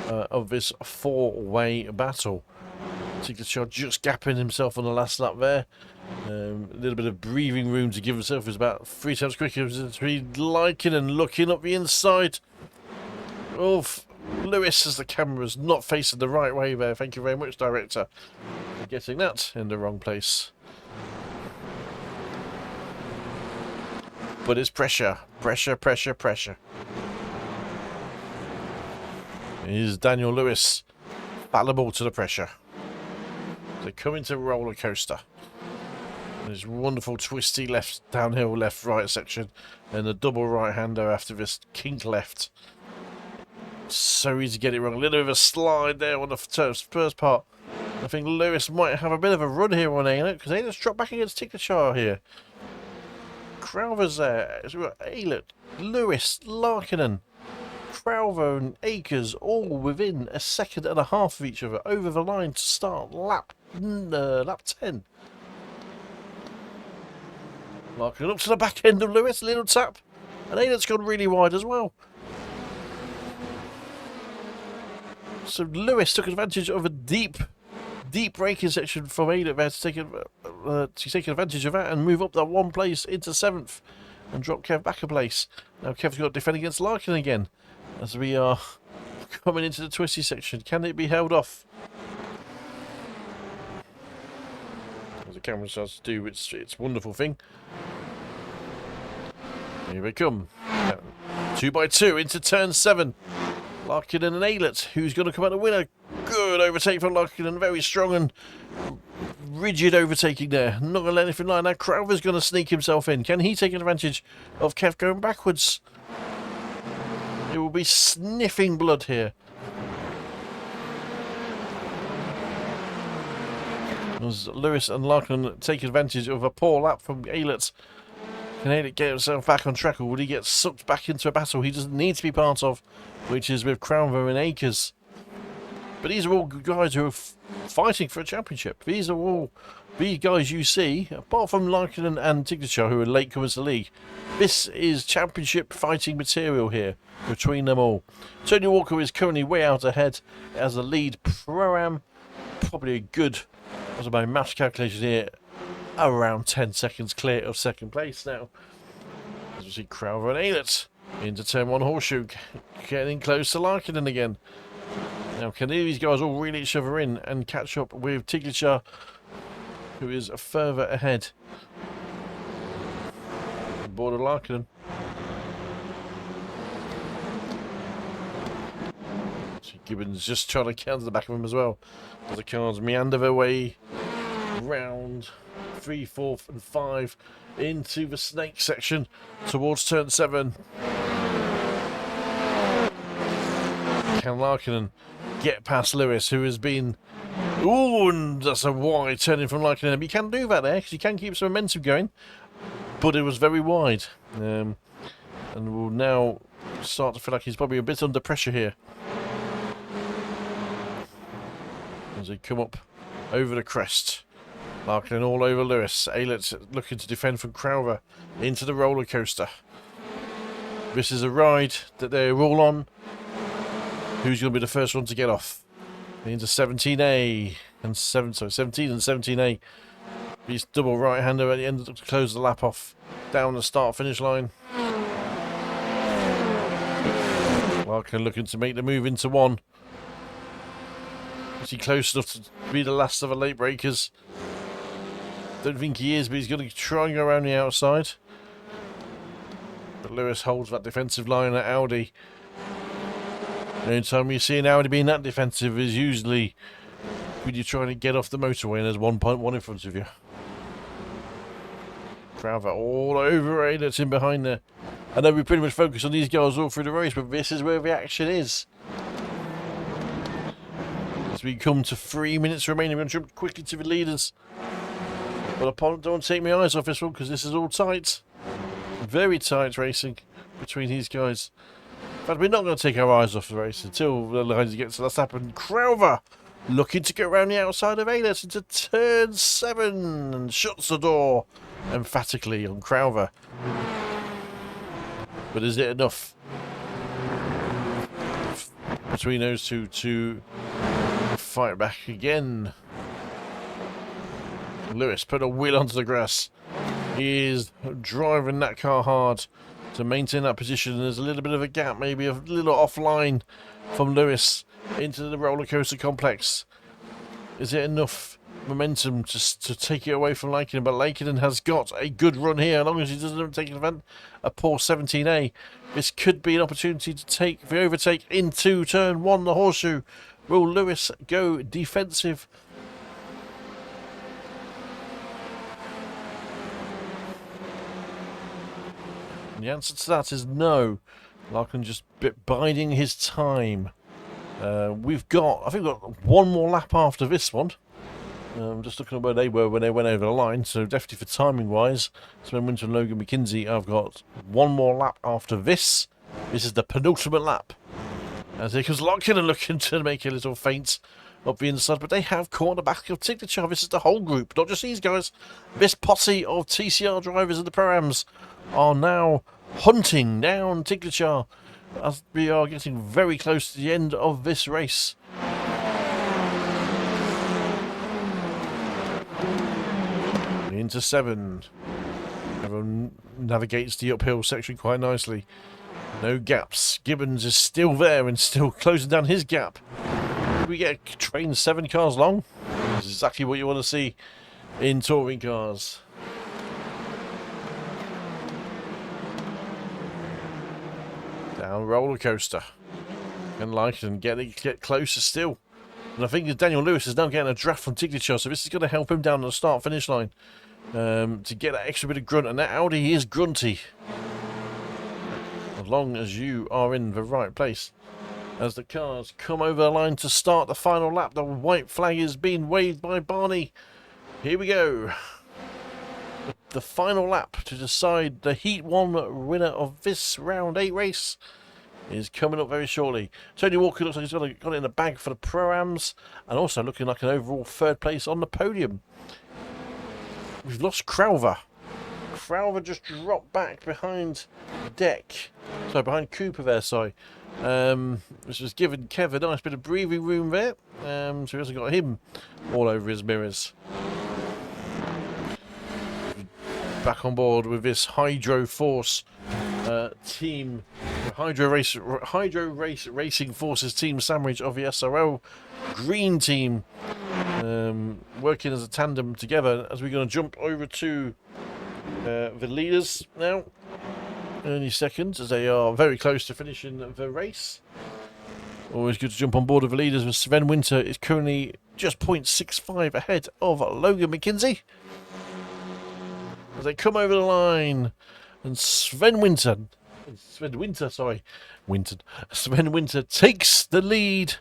of this 4-way battle. Tiglacher just gapping himself on the last lap there. A little bit of breathing room to give himself. Is about 3 times quicker. Liking and looking up the inside of Lewis as the camera's not facing the right way there. Thank you very much, director, for getting that in the wrong place. But it's pressure. Pressure. Is Daniel Lewis fallible to the pressure? They come into roller coaster. This wonderful twisty downhill left-right section, and a double right-hander after this kink left. So easy to get it wrong. A little bit of a slide there on the first part. I think Lewis might have a bit of a run here on Aylett, because Aylett's dropped back against Tiglacher here. Crowther's there. So we've got Aylett, Lewis, Larkinen, Crowther and Akers all within a second and a half of each other over the line to start lap 10. Larkin up to the back end of Lewis, little tap, and Aylett's gone really wide as well. So Lewis took advantage of a deep braking section from Aylett there to take advantage of that and move up that 1 place into 7th and drop Kev back a place. Now Kev's got to defend against Larkin again as we are coming into the twisty section. Can it be held off? As the camera starts to do its wonderful thing. Here they come. 2x2 into turn 7. Larkin and Aylett, who's going to come out the winner. Good overtake from Larkin, very strong and rigid overtaking there. Not going to let anything lie. Now Crowther's going to sneak himself in. Can he take advantage of Kev going backwards? It will be sniffing blood here. As Lewis and Larkin take advantage of a poor lap from Aylett. Can Aylett get himself back on track, or would he get sucked back into a battle he doesn't need to be part of, which is with Crowther and Akers? But these are all guys who are fighting for a championship. These are all the guys you see, apart from Larkin and Tignichar, who are latecomers to the league. This is championship fighting material here between them all. Tony Walker is currently way out ahead as the lead pro-am. Probably a good, as my maths calculation here, around 10 seconds clear of second place now. As we see Crowther and Aylett into turn 1 horseshoe, getting close to Larkin again. Now, can these guys all reel each other in and catch up with Tignichar, who is further ahead? Border Larkin. Gibbons just trying to counter the back of him as well. As the cars meander their way round 3, 4, and 5 into the snake section towards turn 7. Can Larkin get past Lewis, who has been... Ooh, and that's a wide turning from Larkin. But you can do that there, because you can keep some momentum going. But it was very wide. And will now start to feel like he's probably a bit under pressure here. As they come up over the crest. Larkin all over Lewis. Aylett looking to defend from Crowther into the roller coaster. This is a ride that they're all on. Who's going to be the first one to get off? Into 17A and 17 and 17A. He's double right-hander at the end to close the lap off down the start-finish line. Larkin looking to make the move into 1. Is he close enough to be the last of the late breakers? Don't think he is, but he's going to try and go around the outside. But Lewis holds that defensive line at Audi. The only time you see an Audi being that defensive is usually when you're trying to get off the motorway and there's 1.1 in front of you. Crowther all over Aylett in behind there. I know we pretty much focus on these guys all through the race, but this is where the action is. As we come to 3 minutes remaining, we're going to jump quickly to the leaders. But I don't take my eyes off this one, because this is all tight. Very tight racing between these guys. In fact, we're not going to take our eyes off the race until the lines get to that happen. Crowther looking to go around the outside of Aylett into turn 7 and shuts the door emphatically on Crowther. But is it enough between those two to fight back again? Lewis put a wheel onto the grass. He is driving that car hard to maintain that position. There's a little bit of a gap, maybe a little offline from Lewis into the roller coaster complex. Is it enough momentum to take it away from Lankinen? But Lankinen has got a good run here. As long as he doesn't take an event, a poor 17A, this could be an opportunity to take the overtake into turn 1, the horseshoe. Will Lewis go defensive? And the answer to that is no. Larkin just biding his time. I think we've got one more lap after this one. I'm just looking at where they were when they went over the line, so definitely for timing wise, Sven Winter and Logan McKinsey, I've got one more lap after this. This is the penultimate lap. As here comes Larkin and looking to make a little feint up the inside, but they have caught the back of Tignichar. This is the whole group, not just these guys. This posse of TCR drivers and the Pro-Ams are now hunting down Tignichar as we are getting very close to the end of this race. Into 7. Everyone navigates the uphill section quite nicely. No gaps. Gibbons is still there and still closing down his gap. We get a train 7 cars long. This is exactly what you want to see in touring cars. Down roller coaster. And Larkin get closer still. And I think Daniel Lewis is now getting a draft from Tignichar, so this is going to help him down the start-finish line to get that extra bit of grunt. And that Audi is grunty, as long as you are in the right place. As the cars come over the line to start the final lap, the white flag is being waved by Barney. Here we go. The final lap to decide the Heat 1 winner of this round 8 race is coming up very shortly. Tony Walker looks like he's got it in the bag for the Pro-Ams, and also looking like an overall third place on the podium. We've lost Crowther. Crowther just dropped back behind deck. So behind Cooper there, sorry. Which has given Kev a nice bit of breathing room there. So he hasn't got him all over his mirrors. Back on board with this Hydro Force team. Hydro Race Racing Forces team sandwich of the SRL Green team. Working as a tandem together as we're going to jump over to the leaders now. Early seconds as they are very close to finishing the race. Always good to jump on board with the leaders, and Sven Winter is currently just 0.65 ahead of Logan McKenzie. As they come over the line, and Sven Winter takes the lead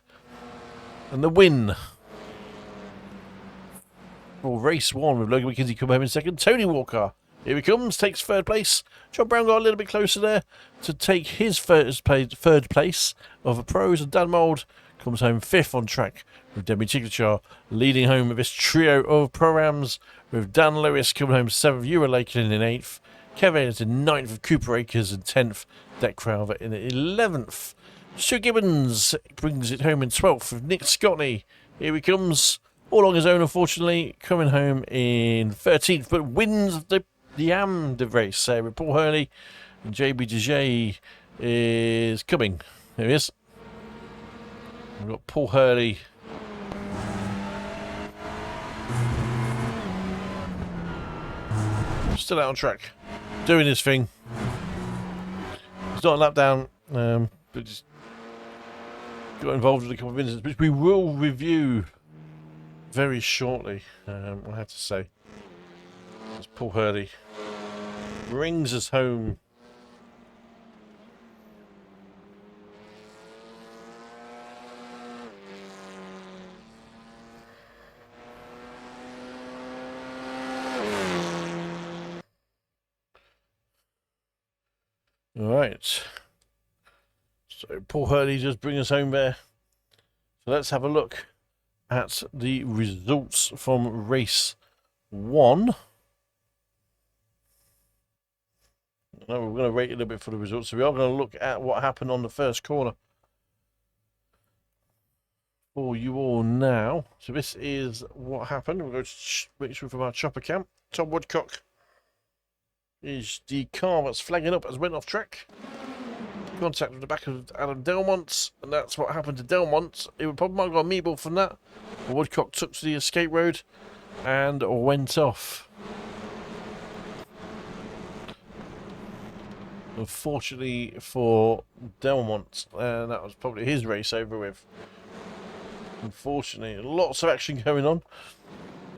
and the win for race 1 with Logan McKenzie come home in second. Tony Walker, here he comes, takes third place. John Brown got a little bit closer there to take his third place of the pros, and Dan Mould comes home 5th on track with Demi Chiglachar leading home with this trio of Pro-Ams, with Dan Lewis coming home 7th, Ewan Lakeland in 8th, Kevin is in 9th with Cooper Akers in 10th, Deck Crowther in 11th. Stu Gibbons brings it home in 12th with Nick Scotney. Here he comes, all on his own unfortunately, coming home in 13th, but wins the race with Paul Hurley, and JB DJ is coming. There he is. We've got Paul Hurley. Still out on track, doing his thing. He's not a lap down, but just got involved with a couple of incidents, which we will review very shortly, I have to say. As Paul Hurley brings us home. All right. So Paul Hurley just brings us home there. So let's have a look at the results from race 1. No, we're going to rate it a little bit for the results. So we are going to look at what happened on the first corner for you all now. So this is what happened. We'll go to make sure from our chopper cam. Tom Woodcock is the car that's flagging up as went off track. Contact with the back of Adam Delmont, and that's what happened to Delmont. It would probably might have got a meatball from that. Woodcock took to the escape road and went off. Unfortunately for Delmont, that was probably his race over with. Unfortunately, lots of action going on.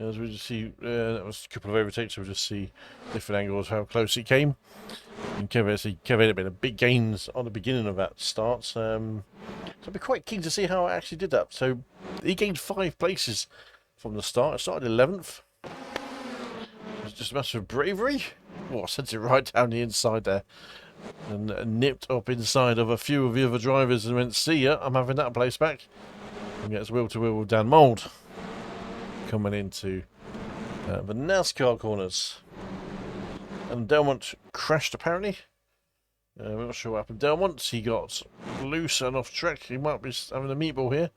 As we just see, that was a couple of overtakes, so we'll just see different angles how close he came. And Kevin had been a big gains on the beginning of that start. So I'd be quite keen to see how I actually did that. So he gained 5 places from the start. It started 11th. It was just a matter of bravery. Oh, I sent it right down the inside there. And nipped up inside of a few of the other drivers and went, see ya, I'm having that place back. And gets wheel to wheel with Dan Mould coming into the NASCAR corners. And Delmont crashed apparently. We're not sure what happened. Delmont, he got loose and off track. He might be having a meatball here.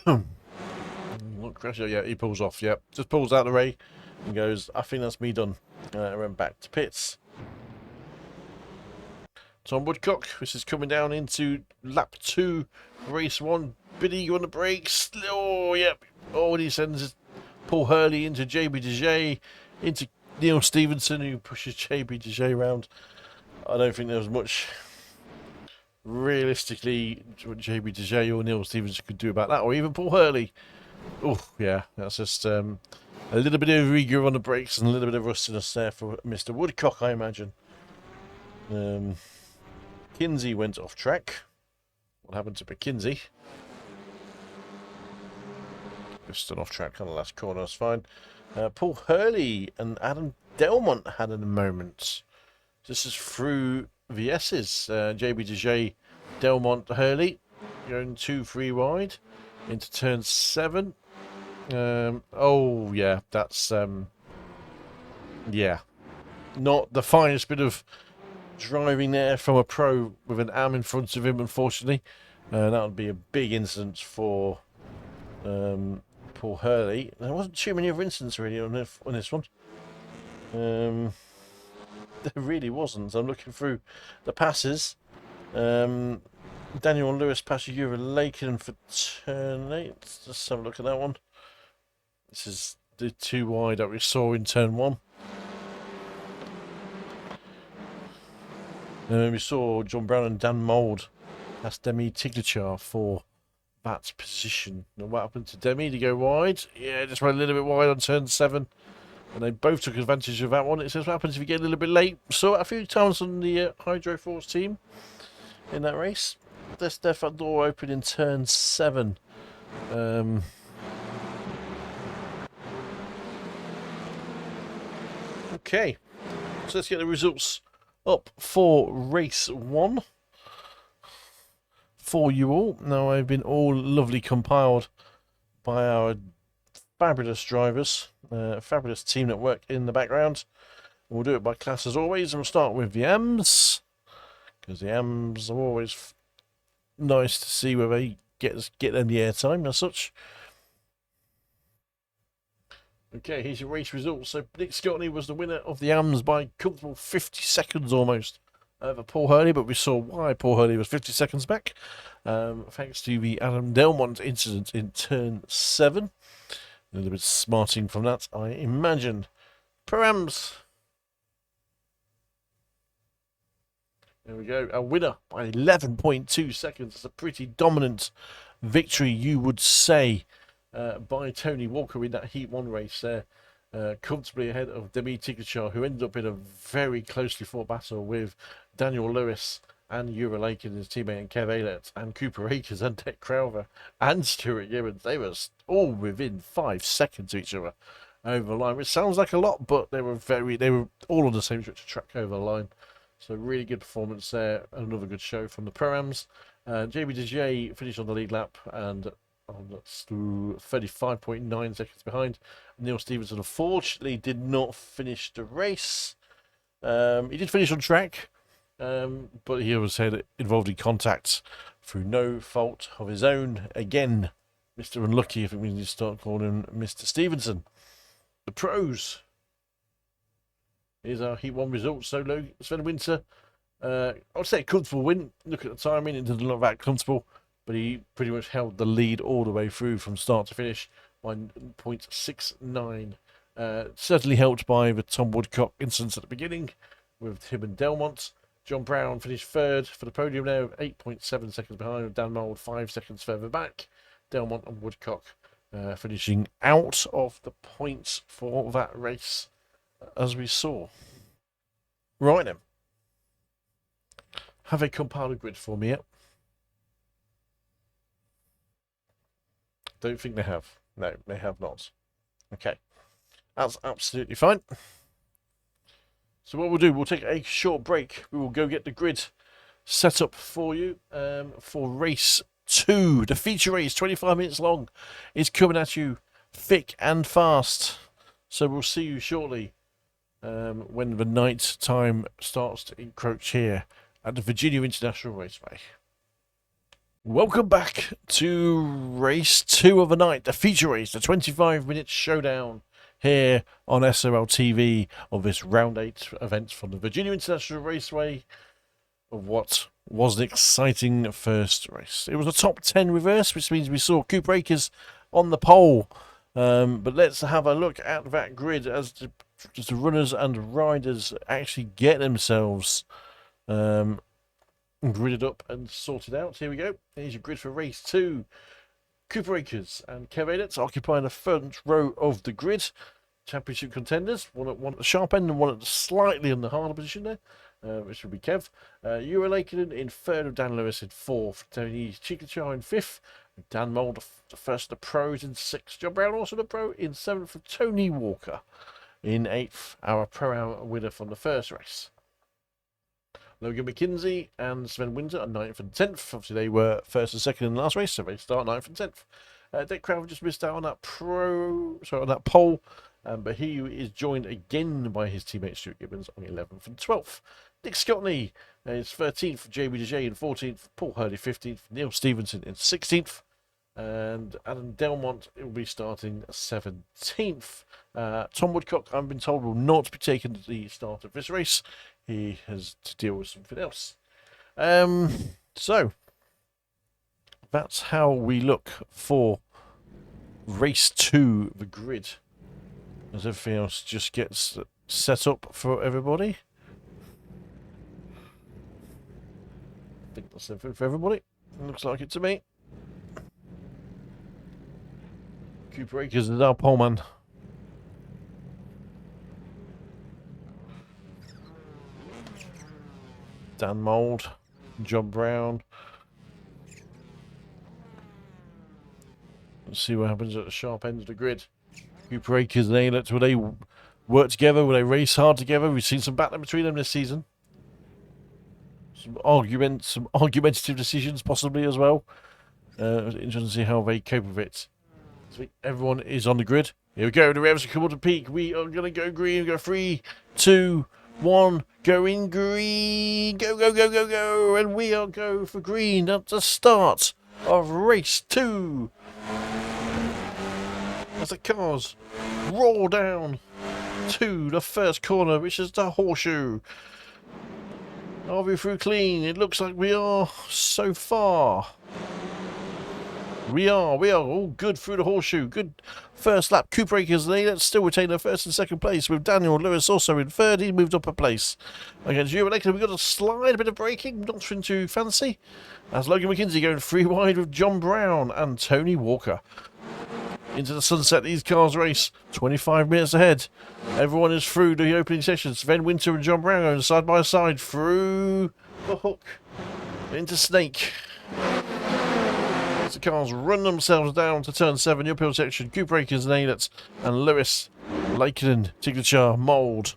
Not crash. Yeah, he pulls off. Yep, just pulls out the ray and goes, I think that's me done. Ran back to pits. Tom Woodcock, this is coming down into lap 2, race 1. Big Eagle on the brakes. Oh, yep. Oh, and he sends Paul Hurley into JB DJ, into Neil Stevenson, who pushes JB DJ around. I don't think there was much realistically what JB DJ or Neil Stevenson could do about that, or even Paul Hurley. Oh, yeah, that's just a little bit of rigor on the brakes and a little bit of rustiness there for Mr. Woodcock, I imagine. Kinsey went off track. What happened to McKinsey? Just an off track on the last corner, that's fine. Paul Hurley and Adam Delmont had a moment. This is through VS's. JB Delmont Hurley going 2-3 wide into turn 7. Oh yeah, that's yeah, not the finest bit of driving there from a pro with an AM in front of him, unfortunately. That would be a big incident for Paul Hurley. There wasn't too many other incidents really on this one. There really wasn't. I'm looking through the passes. Daniel Lewis passes Euro Laken for turn 8. Let's just have a look at that one. This is the 2 wide that we saw in turn 1. We saw John Brown and Dan Mould pass Demi Tiglichar for that position. Now what happened to Demi to go wide? Yeah, just went a little bit wide on turn 7. And they both took advantage of that one. It says what happens if you get a little bit late. Saw it a few times on the Hydro Force team in that race. There's their front door open in turn 7. Okay, so let's get the results up for race 1 for you all. Now I've been all lovely compiled by our fabulous drivers, fabulous team that work in the background. We'll do it by class as always, and we'll start with the AMs, because the AMs are always nice to see where they get them the airtime as such. Okay, here's your race results. So Nick Scottney was the winner of the AMs by comfortable 50 seconds almost over Paul Hurley, but we saw why Paul Hurley was 50 seconds back, thanks to the Adam Delmont incident in turn 7. A little bit smarting from that, I imagine. Pro-Ams. There we go. A winner by 11.2 seconds. It's a pretty dominant victory, you would say, by Tony Walker in that Heat 1 race there. Comfortably ahead of Demi Tiglichar, who ended up in a very closely fought battle with Daniel Lewis and Euro Laken, his teammate, and Kev Aylett, and Cooper Akers, and Dick Crowther, and Stuart Gibbons. They were all within 5 seconds of each other over the line, which sounds like a lot, but they were all on the same stretch of track over the line. So really good performance there. Another good show from the Pro-Ams. JB finished on the lead lap and that's 35.9 seconds behind. Neil Stevenson unfortunately did not finish the race. He did finish on track, but he was involved in contact through no fault of his own. Again, Mr. Unlucky, if it means you start calling him Mr. Stevenson. The pros. Here's our Heat 1 results. Solo Sven Winter, I would say a comfortable win. Look at the timing, it didn't look that comfortable, but he pretty much held the lead all the way through from start to finish by 0.69. Certainly helped by the Tom Woodcock incident at the beginning with him and Delmont. John Brown finished third for the podium now, 8.7 seconds behind, with Dan Mould 5 seconds further back. Delmont and Woodcock finishing out of the points for that race, as we saw. Right then. Have they compiled a grid for me yet? Don't think they have. No, they have not. Okay. That's absolutely fine. So what we'll do, we'll take a short break. We will go get the grid set up for you for race 2. The feature race, 25 minutes long, is coming at you thick and fast. So we'll see you shortly when the night time starts to encroach here at the Virginia International Raceway. Welcome back to race 2 of the night, the feature race, the 25-minute showdown here on SRL TV of this round 8 event from the Virginia International Raceway of what was an exciting first race. It was a top 10 reverse, which means we saw Cooper Akers on the pole. But let's have a look at that grid as the runners and riders actually get themselves gridded up and sorted out. Here we go. Here's your grid for race 2. Cooper Akers and Kev Aylett occupying the front row of the grid. Championship contenders, one at the sharp end and one at the slightly on the harder position there, which would be Kev. Euro Laken in third, with Dan Lewis in fourth. Tony Tiglichar in fifth. Dan Mould, the first of the pros, in sixth. John Brown, also the pro, in seventh. For Tony Walker in eighth, our pro-hour winner from the first race. Logan McKinsey and Sven Winter are 9th and 10th. Obviously, they were 1st and 2nd in the last race, so they start 9th and 10th. Dick Crowell just missed out on that on that pole, but he is joined again by his teammate Stuart Gibbons on 11th and 12th. Nick Scotney is 13th, JB DeJay in 14th, Paul Hurley 15th, Neil Stevenson in 16th, and Adam Delmont will be starting 17th. Tom Woodcock, I've been told, will not be taking the start of this race. He has to deal with something else. So that's how we look for race 2, the grid, as everything else just gets set up for everybody. I think that's everything for everybody. Looks like it to me. Cooper Akers is our poleman. Dan Mould, John Brown. Let's see what happens at the sharp end of the grid. Cooper Akers and Aylett, will they work together? Will they race hard together? We've seen some battling between them this season. Some argumentative decisions possibly as well. Interesting to see how they cope with it. So everyone is on the grid. Here we go. The revs come up to peak. We are going to go green. Go 3, 2, 1. Go in green. Go, go, go, go, go. And we are go for green at the start of race 2. As the cars roll down to the first corner, which is the horseshoe. Are we through clean? It looks like we are so far. We are all good through the horseshoe. Good first lap. Cooper Akers and Aylett still retain their 1st and 2nd place, with Daniel Lewis also in 3rd. He moved up a place. Against you, we've got a slide, a bit of braking, nothing too fancy. As Logan McKinsey going 3 wide with John Brown and Tony Walker. Into the sunset, these cars race 25 minutes ahead. Everyone is through the opening session. Sven Winter and John Brown going side by side through the hook into Snake. As the cars run themselves down to turn 7, the uphill section. Cooper Akers and Aylett and Lewis, Lakeland, Tiglacher, Mould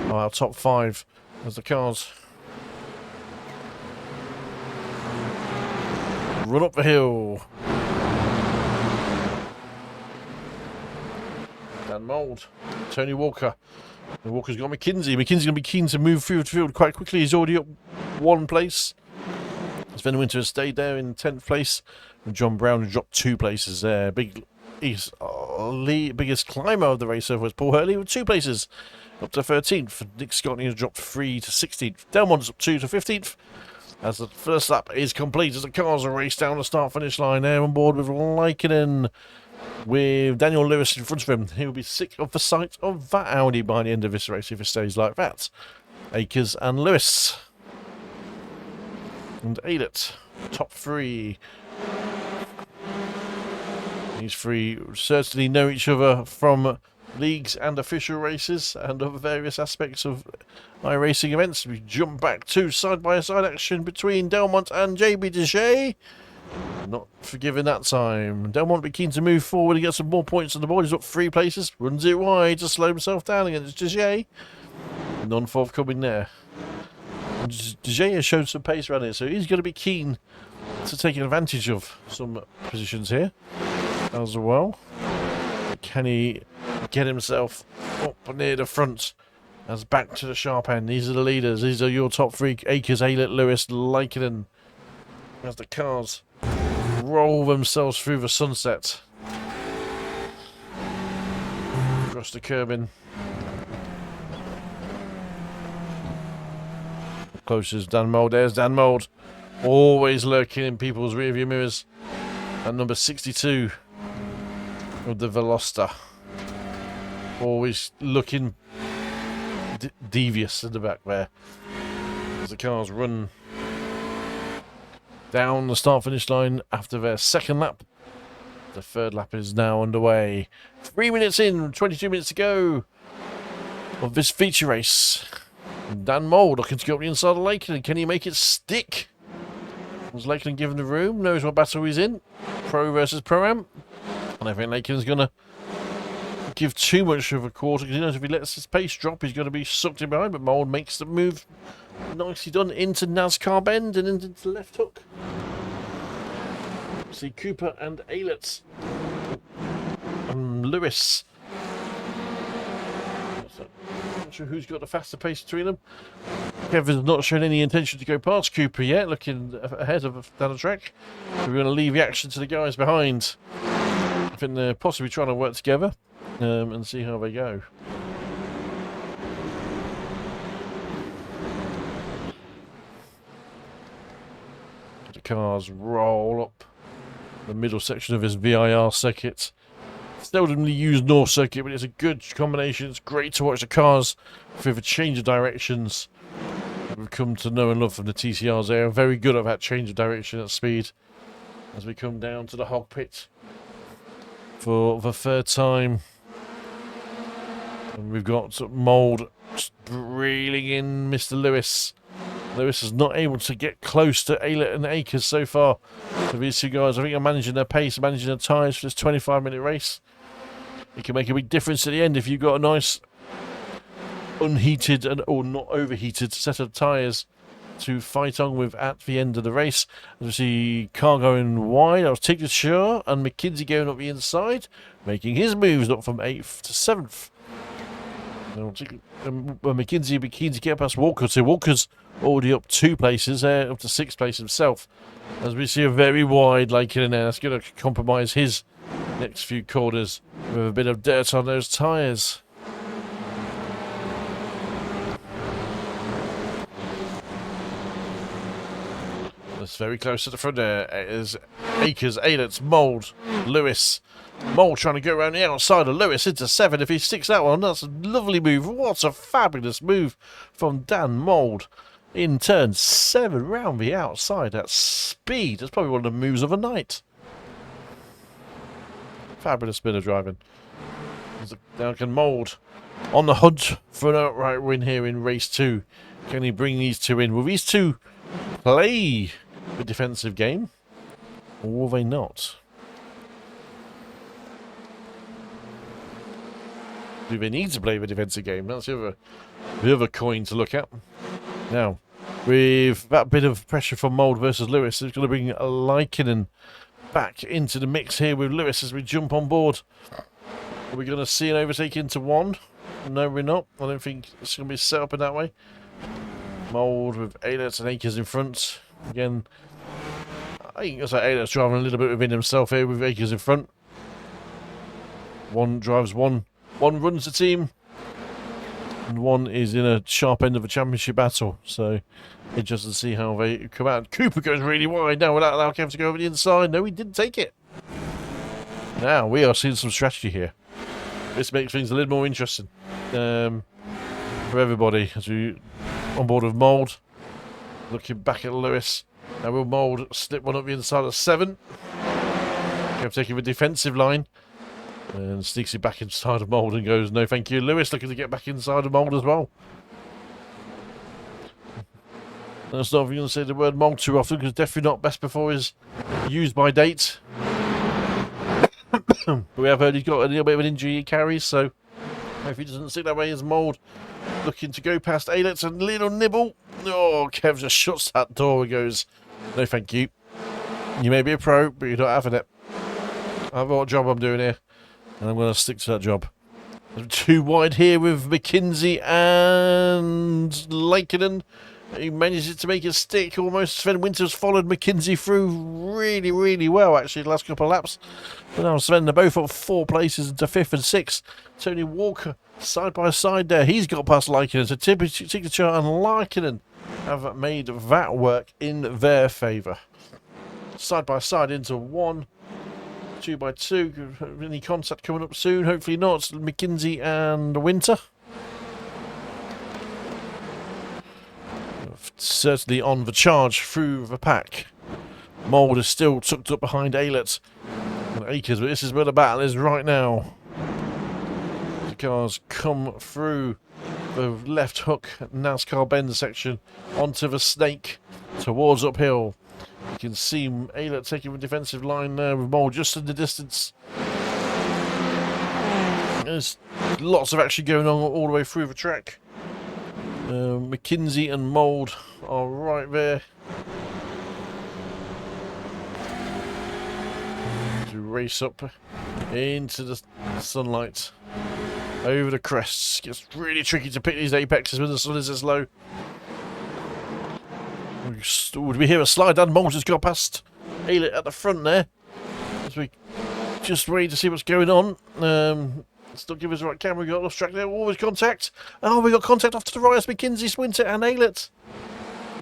are our top 5 as the cars run up the hill. Dan Mould, Tony Walker. And Walker's got McKinsey. McKinsey's going to be keen to move through the field quite quickly. He's already up 1 place. Sven Winter has stayed there in 10th place. And John Brown has dropped 2 places there. Biggest climber of the race over was Paul Hurley with 2 places. Up to 13th. Nick Scotney has dropped 3 to 16th. Delmont's up 2 to 15th. As the first lap is complete, as the cars are raced down the start-finish line, there on board with Likinen, with Daniel Lewis in front of him. He will be sick of the sight of that Audi by the end of this race if it stays like that. Akers and Lewis. And Aylett, top 3. These 3 certainly know each other from leagues and official races and other various aspects of iRacing events. We jump back to side-by-side action between Delmont and JB DeJay. Not forgiven that time. Delmont be keen to move forward and get some more points on the board. He's up 3 places. Runs it wide to slow himself down against DeJay. None forthcoming there. DeJay has shown some pace around here, so he's going to be keen to take advantage of some positions here as well. Can he get himself up near the front? As back to the sharp end. These are the leaders. These are your top 3. Akers, Aylett, Lewis, Lakeland. As the cars roll themselves through the sunset. Across the curbing. Close as Dan Mould. There's Dan Mould. Always lurking in people's rearview mirrors. And number 62 of the Veloster. Always looking devious in the back there. As the cars run down the start-finish line after their 2nd lap. The 3rd lap is now underway. 3 minutes in, 22 minutes to go of this feature race. Dan Mould looking to go up the inside of Lakeland. Can he make it stick? Was Lakeland given the room? Knows what battle he's in. Pro versus Pro-Am. And I think Lakeland's going to give too much of a quarter, because he knows if he lets his pace drop, he's going to be sucked in behind. But Mould makes the move nicely done into NASCAR bend and into the left hook. See Cooper and Aylett and Lewis. Not sure who's got the faster pace between them. Kevin's not shown any intention to go past Cooper yet, looking ahead of down the track. So we're going to leave the action to the guys behind. I think they're possibly trying to work together and see how they go. The cars roll up the middle section of this V.I.R circuit. Seldomly used North Circuit, but it's a good combination. It's great to watch the cars with a change of directions. We've come to know and love from the TCRs. They are very good at that change of direction at speed. As we come down to the hog pit for the third time. And we've got Mould reeling in Mr. Lewis. Lewis is not able to get close to Aylett and Akers so far. So these two guys, I think, are managing their pace, managing their tyres for this 25-minute race. It can make a big difference at the end if you've got a nice unheated or not overheated set of tyres to fight on with at the end of the race. As we see Carr going wide, that was Tigger and McKinsey going up the inside, making his moves up from 8th to 7th. McKinsey will be keen to get past Walker, so Walker's already up 2 places, up to 6th place himself. As we see a very wide Lakin in there, that's going to compromise his next few corners with a bit of dirt on those tyres. That's very close to the front there. It is Akers, Aylett, Mould, Lewis. Mould trying to go around the outside of Lewis into 7. If he sticks that one, that's a lovely move. What a fabulous move from Dan Mould. In turn 7 round the outside at speed. That's probably one of the moves of the night. Fabulous bit of driving. Duncan Mould on the hunt for an outright win here in race 2. Can he bring these two in? Will these two play the defensive game, or will they not? Do they need to play the defensive game? That's the other coin to look at. Now, with that bit of pressure from Mould versus Lewis, it's going to bring Laikinen back into the mix here with Lewis as we jump on board. Are we going to see an overtake into 1? No, we're not. I don't think it's going to be set up in that way. Mould with Aylett and Akers in front. Again, I think it's like Aylett's driving a little bit within himself here with Akers in front. One drives one runs the team, and one is in a sharp end of a championship battle. So interesting to see how they come out. Cooper goes really wide now without allowing Kev to go over the inside. No, he didn't take it. Now we are seeing some strategy here. This makes things a little more interesting for everybody as we on board with Mould. Looking back at Lewis. Now will Mould slip one up the inside of 7. Kev taking the defensive line. And sneaks it back inside of Mould and goes, no thank you. Lewis looking to get back inside of Mould as well. That's not going to say the word Mould too often, because definitely not best before his used by date. But we have heard he's got a little bit of an injury he carries, so if he doesn't sit that way as Mould looking to go past Aylett and little nibble. Oh, Kev just shuts that door and goes, no thank you. You may be a pro, but you're not having it. I have what job I'm doing here, and I'm going to stick to that job. 2 wide here with McKinsey and Laikinen. He manages to make it stick almost. Sven Winters followed McKinsey through really, really well, actually, the last couple of laps. But now Sven, they're both up 4 places into 5th and 6th. Tony Walker side by side there. He's got past Laikinen. So Signature and Laikinen have made that work in their favour. Side by side into 1. 2 by 2. Any contact coming up soon? Hopefully not. It's McKinsey and Winter. Certainly on the charge through the pack. Mould is still tucked up behind Aylett and Akers, but this is where the battle is right now. The cars come through the left hook NASCAR bend section onto the snake towards uphill. You can see Aylett taking the defensive line there with Mould just in the distance. There's lots of action going on all the way through the track. McKinsey and Mould are right there. To race up into the sunlight. Over the crests. Gets really tricky to pick these apexes when the sun is this low. Would we hear a slide? Dan Mould has got past Ailett at the front there. As we just wait to see what's going on. Still give us the right camera. We got lost track there. Always contact. Oh, we got contact off to the right. It's McKinsey, Winter, and Ailett.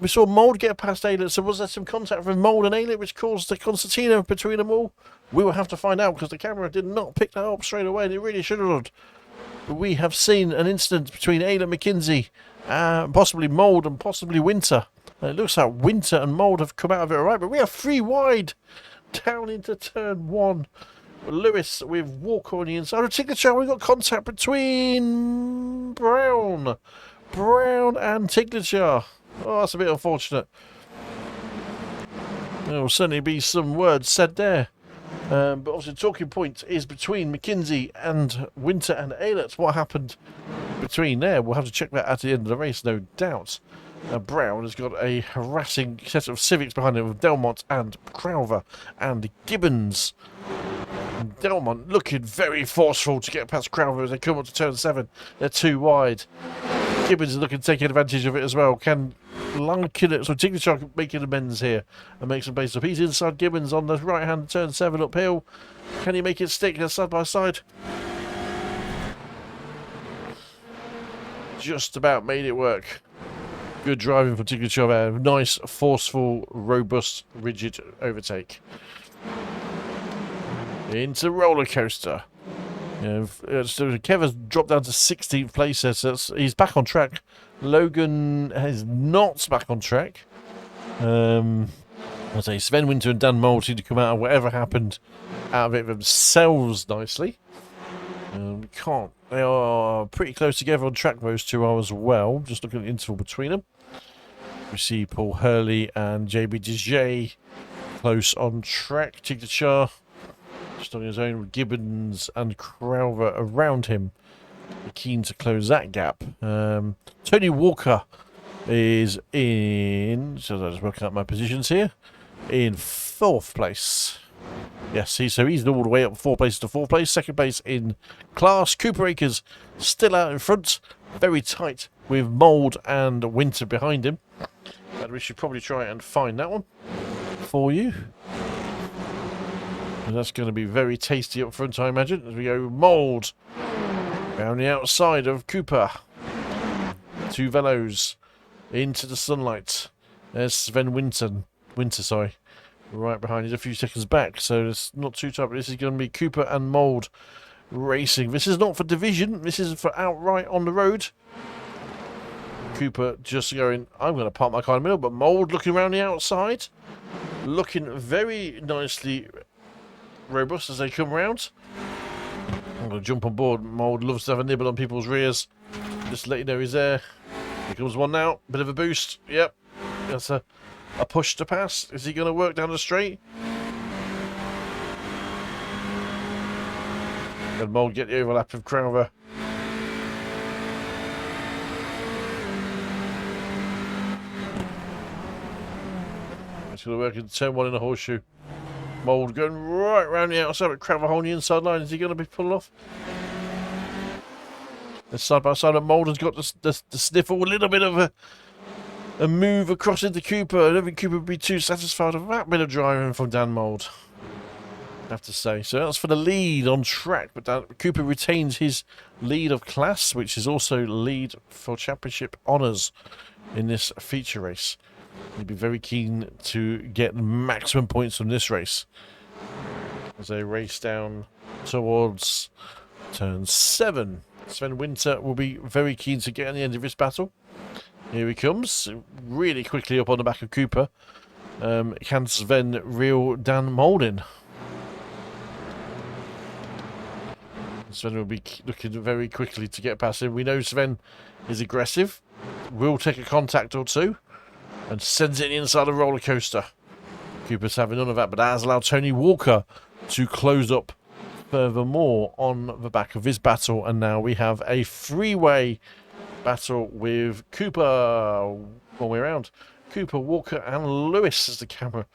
We saw Mould get past Ailett. So was there some contact from Mould and Ailett, which caused the concertina between them all? We will have to find out because the camera did not pick that up straight away. And it really should have. But we have seen an incident between Ailett, McKinsey, possibly Mould, and possibly Winter. It looks like Winter and Mould have come out of it alright, but we are 3 wide down into turn 1. Lewis with Walker on the inside of Tiglichat. We've got contact between Brown and Tiglichat. Oh, that's a bit unfortunate. There will certainly be some words said there. But obviously the talking point is between McKinsey and Winter and Ailett. What happened between there? We'll have to check that at the end of the race, no doubt. Brown has got a harassing set of Civics behind him with Delmont and Crowther and Gibbons. And Delmont looking very forceful to get past Crowther as they come up to turn 7. They're 2 wide. Gibbons is looking to take advantage of it as well. Can Lunkin it, so Tiglichat making amends here and make some pace up. He's inside Gibbons on the right hand turn 7 uphill. Can he make it stick side by side? Just about made it work. Good driving from Tiglichat there. Nice, forceful, robust, rigid overtake. Into roller coaster. So Kevin's dropped down to 16th place there, so he's back on track. Logan is not back on track. I'd say Sven Winter and Dan Mould seem to come out of whatever happened out of it themselves nicely. We can't. They are pretty close together on track, those two are as well. Just looking at the interval between them. We see Paul Hurley and JB DJ close on track. Tiglichat just on his own with Gibbons and Crowther around him. We're keen to close that gap. Tony Walker is in, so I'll just work out my positions here, in 4th place. Yes, so he's all the way up 4 places to 4th place. 2nd place in class. Cooper Akers still out in front. Very tight with Mould and Winter behind him. But we should probably try and find that one for you. And that's going to be very tasty up front, I imagine, as we go Mould around the outside of Cooper. 2 velos into the sunlight. There's Sven Winter, right behind. He's a few seconds back, so it's not too tough. This is going to be Cooper and Mould racing. This is not for division. This is for outright on the road. Cooper just going, I'm going to park my car in the middle, but Mould looking around the outside. Looking very nicely robust as they come round. I'm going to jump on board. Mould loves to have a nibble on people's rears. Just to let you know he's there. Here comes one now. Bit of a boost. Yep. That's a push to pass. Is he going to work down the straight? And Mould get the overlap of Crowther. It's going to work in turn 1 in a horseshoe. Mould going right round the outside, but Crowther holding the inside line. Is he going to be pulled off? And side by side, Mould has got the sniffle. A little bit of a move across into Cooper. I don't think Cooper would be too satisfied with that bit of driving from Dan Mould, I have to say. So that's for the lead on track, but Cooper retains his lead of class, which is also lead for championship honours in this feature race. He'd be very keen to get maximum points from this race as they race down towards turn 7. Sven Winter will be very keen to get on the end of this battle. Here he comes, really quickly up on the back of Cooper. Can Sven reel Dan Mould in? Sven will be looking very quickly to get past him. We know Sven is aggressive, will take a contact or two, and sends it inside the roller coaster. Cooper's having none of that, but that has allowed Tony Walker to close up furthermore on the back of his battle, and now we have a freeway battle with Cooper. One way around. Cooper, Walker, and Lewis as the camera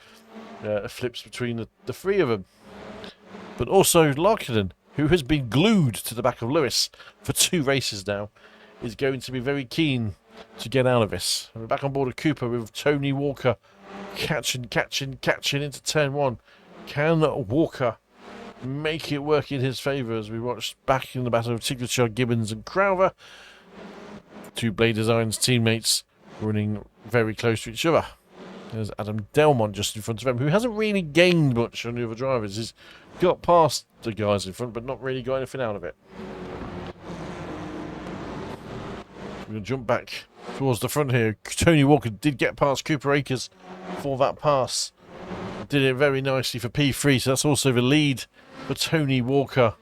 flips between the three of them. But also Larkinen, who has been glued to the back of Lewis for 2 races now, is going to be very keen to get out of this. And we're back on board of Cooper with Tony Walker catching into turn 1. Can Walker make it work in his favour as we watched back in the battle of Signature, Gibbons and Crowther? 2 Blade Designs teammates running very close to each other. There's Adam Delmont just in front of him, who hasn't really gained much on the other drivers. He's got past the guys in front, but not really got anything out of it. We're going to jump back towards the front here. Tony Walker did get past Cooper Akers for that pass. Did it very nicely for P3, so that's also the lead for Tony Walker.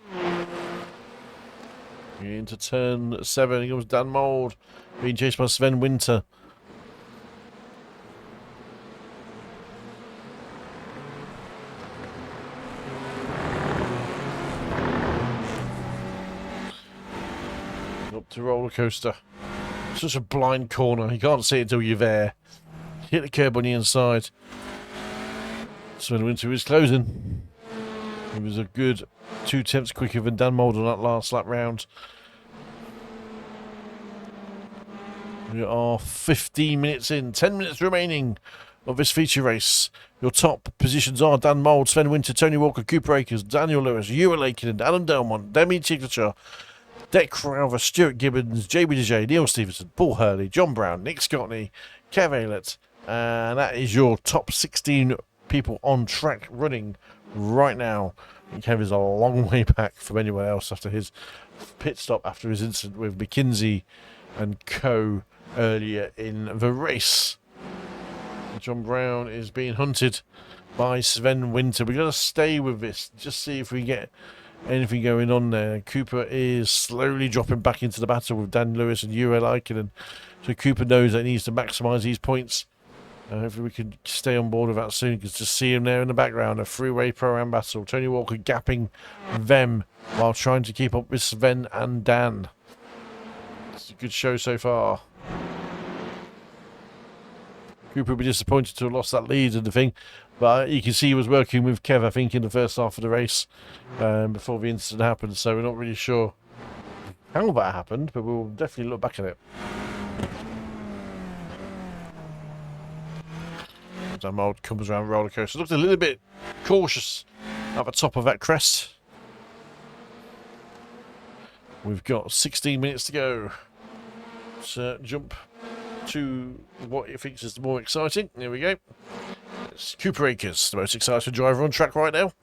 Into turn 7, here comes Dan Mould, being chased by Sven Winter. Up to roller coaster. Such a blind corner, you can't see it until you're there. Hit the curb on the inside. Sven Winter is closing. He was a good 2 tenths quicker than Dan Mould on that last lap round. We are 15 minutes in, 10 minutes remaining of this feature race. Your top positions are Dan Mould, Sven Winter, Tony Walker, Cooper Akers, Daniel Lewis, Ewan Lakin, Adam Delmont, Demi Signature, Deck Crowther, Stuart Gibbons, JB DJ, Neil Stevenson, Paul Hurley, John Brown, Nick Scottney, Kev Aylett, and that is your top 16 people on track running right now. And Kev is a long way back from anyone else after his pit stop after his incident with McKinsey and co earlier in the race. John Brown is being hunted by Sven Winter. We're going to stay with this, just see if we get anything going on there. Cooper is slowly dropping back into the battle with Dan Lewis and Uri Laikinen. So Cooper knows that he needs to maximise these points. Hopefully we can stay on board with that soon, because just see him there in the background, a three-way pro-am battle. Tony Walker gapping them while trying to keep up with Sven and Dan. It's a good show so far. Cooper will be disappointed to have lost that lead and the thing, but you can see he was working with Kev, I think, in the first half of the race before the incident happened, so we're not really sure how that happened, but we'll definitely look back at it. Dan Mould comes around roller coaster. Looked a little bit cautious at the top of that crest. We've got 16 minutes to go. Let's jump to what he thinks is the more exciting. There we go. It's Cooper Akers, the most exciting driver on track right now.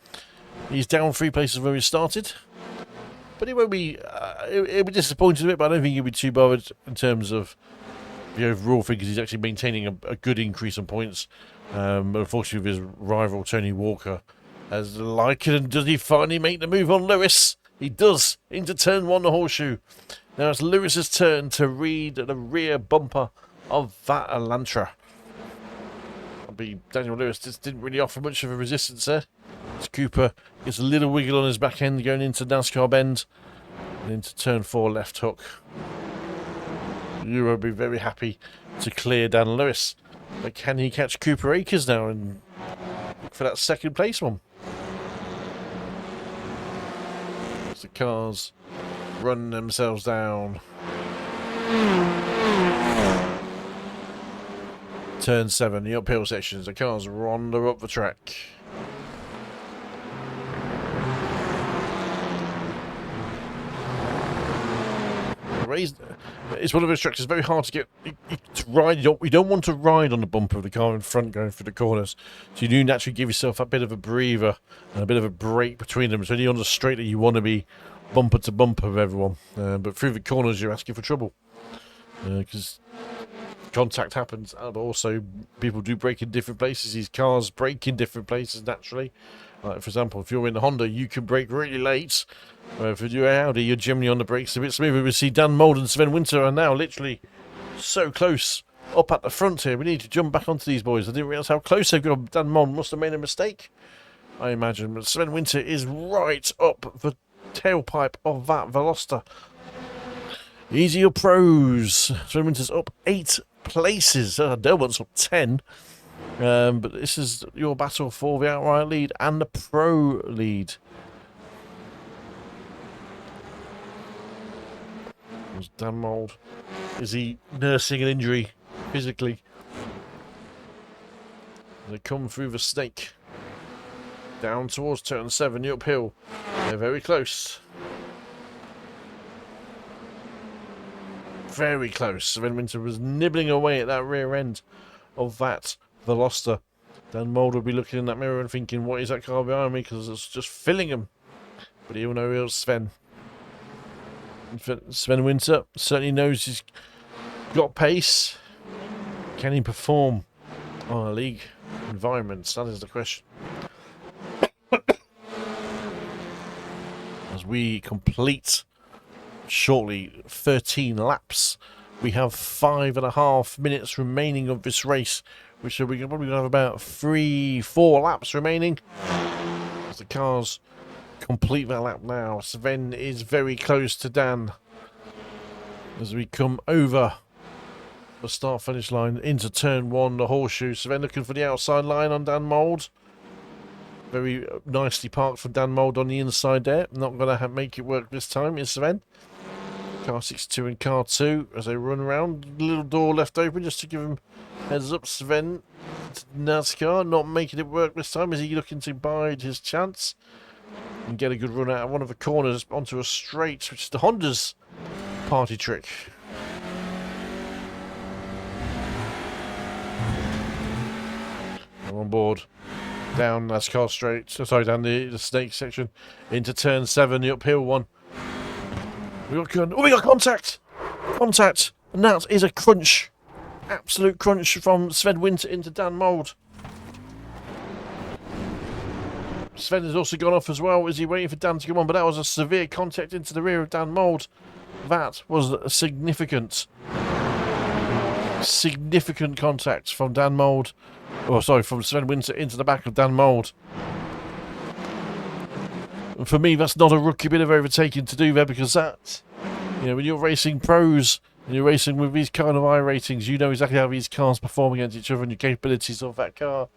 He's down 3 places where he started, but he won't be. He'll be disappointed a bit, but I don't think he'll be too bothered in terms of the overall thing, because he's actually maintaining a good increase in points. But unfortunately, with his rival Tony Walker, as Laikinen, does he finally make the move on Lewis? He does, into turn 1, the horseshoe. Now it's Lewis's turn to read the rear bumper of that Elantra. Daniel Lewis just didn't really offer much of a resistance there. As Cooper gets a little wiggle on his back end going into NASCAR bend and into turn 4 left hook. You will be very happy to clear Dan Lewis. But can he catch Cooper Akers now and look for that second place one? As the cars run themselves down. Turn 7, the uphill sections, the cars wander up the track. It's one of those tracks. It's very hard to get to ride. You don't want to ride on the bumper of the car in front going through the corners. So you do naturally give yourself a bit of a breather and a bit of a break between them. So when you're on the straight, that you want to be bumper to bumper with everyone. But through the corners, you're asking for trouble, because contact happens. But also, people do brake in different places. These cars brake in different places naturally. Like, for example, if you're in the Honda, you can brake really late. If you're Audi, you're generally on the brakes a bit smoother. We see Dan Mould and Sven Winter are now literally so close up at the front here. We need to jump back onto these boys. I didn't realise how close they've got. Dan Mould must have made a mistake, I imagine. But Sven Winter is right up the tailpipe of that Veloster. Easy your pros. Sven Winter's up 8 places. Delmont's up 10. But this is your battle for the outright lead and the pro lead. Dan Mould. Is he nursing an injury physically? They come through the snake. Down towards turn 7, uphill. They're very close. Very close. Sven Winter was nibbling away at that rear end of that Veloster. Dan Mould will be looking in that mirror and thinking, what is that car behind me? Because it's just filling him. But he'll know it was Sven. Sven Winter certainly knows he's got pace. Can he perform on a league environment? That is the question. As we complete shortly 13 laps, we have 5.5 minutes remaining of this race, which we're probably going to have about 3-4 laps remaining. As the cars complete that lap now, Sven is very close to Dan. As we come over the start-finish line into turn 1, the horseshoe. Sven looking for the outside line on Dan Mould. Very nicely parked for Dan Mould on the inside there. Not going to make it work this time, is Sven. Car 62 and car 2 as they run around. Little door left open just to give him heads up. Sven, NASCAR, not making it work this time. Is he looking to bide his chance and get a good run out of one of the corners onto a straight, which is the Honda's party trick. I'm on board. Down NASCAR straight, sorry, down the snake section into turn 7, the uphill one. We got contact! Contact! And that is a crunch. Absolute crunch from Sven Winter into Dan Mould. Sven has also gone off as well. Is he waiting for Dan to come on? But that was a severe contact into the rear of Dan Mould. That was a significant contact from Dan Mould. Oh, sorry, from Sven Winter into the back of Dan Mould. And for me, that's not a rookie bit of overtaking to do there, because that, you know, when you're racing pros and you're racing with these kind of I ratings, you know exactly how these cars perform against each other and your capabilities of that car.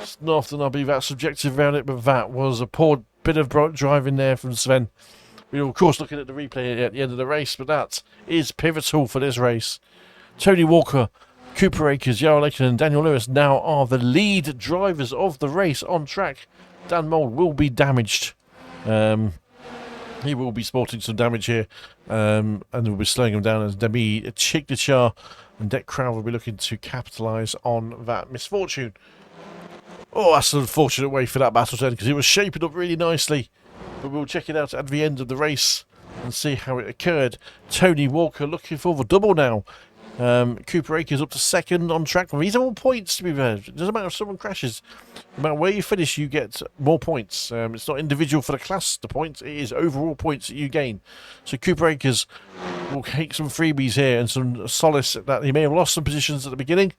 It's not often I'll be that subjective around it, but that was a poor bit of driving there from Sven. We were, of course, looking at the replay at the end of the race, but that is pivotal for this race. Tony Walker, Cooper Akers, Jarl Aiken and Daniel Lewis now are the lead drivers of the race on track. Dan Mould will be damaged. He will be sporting some damage here, and we'll be slowing him down as Demi Chigdachar and Deck Crowd will be looking to capitalise on that misfortune. Oh, that's an unfortunate way for that battle to end, because it was shaping up really nicely. But we'll check it out at the end of the race and see how it occurred. Tony Walker looking for the double now. Cooper Akers up to second on track. These are all points, to be fair. It doesn't matter if someone crashes. No matter where you finish, you get more points. It's not individual for the class, the points. It is overall points that you gain. So Cooper Akers will take some freebies here and some solace that he may have lost some positions at the beginning,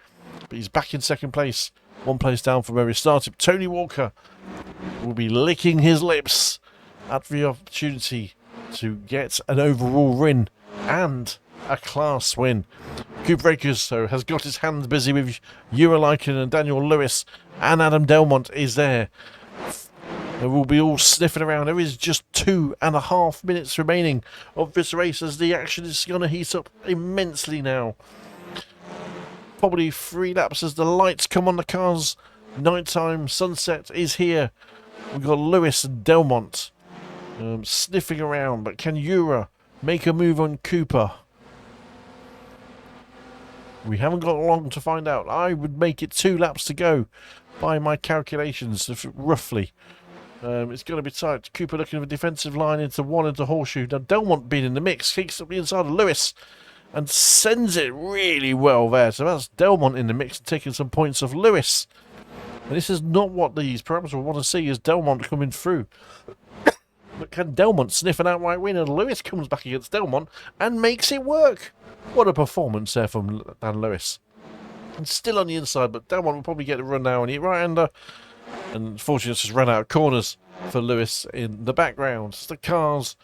but he's back in second place, 1 place down from where he started. Tony Walker will be licking his lips at the opportunity to get an overall win and a class win. Cooper Akers has got his hands busy with Uraliken and Daniel Lewis, and Adam Delmont is there. They will be all sniffing around. There is just 2.5 minutes remaining of this race as the action is going to heat up immensely now. Probably 3 laps as the lights come on the cars. Nighttime sunset is here. We've got Lewis and Delmont sniffing around, but can Ura make a move on Cooper? We haven't got long to find out. I would make it 2 laps to go by my calculations, roughly. It's going to be tight. Cooper looking for a defensive line into 1 into horseshoe. Now Delmont being in the mix, kicks up the inside of Lewis and sends it really well there. So that's Delmont in the mix and taking some points off Lewis. And this is not what these parameters will want to see, is Delmont coming through. But can Delmont sniff an outright win? And Lewis comes back against Delmont and makes it work. What a performance there from Dan Lewis. And still on the inside, but Delmont will probably get the run now on the right-hander. And unfortunately, it's just run out of corners for Lewis in the background. It's the cars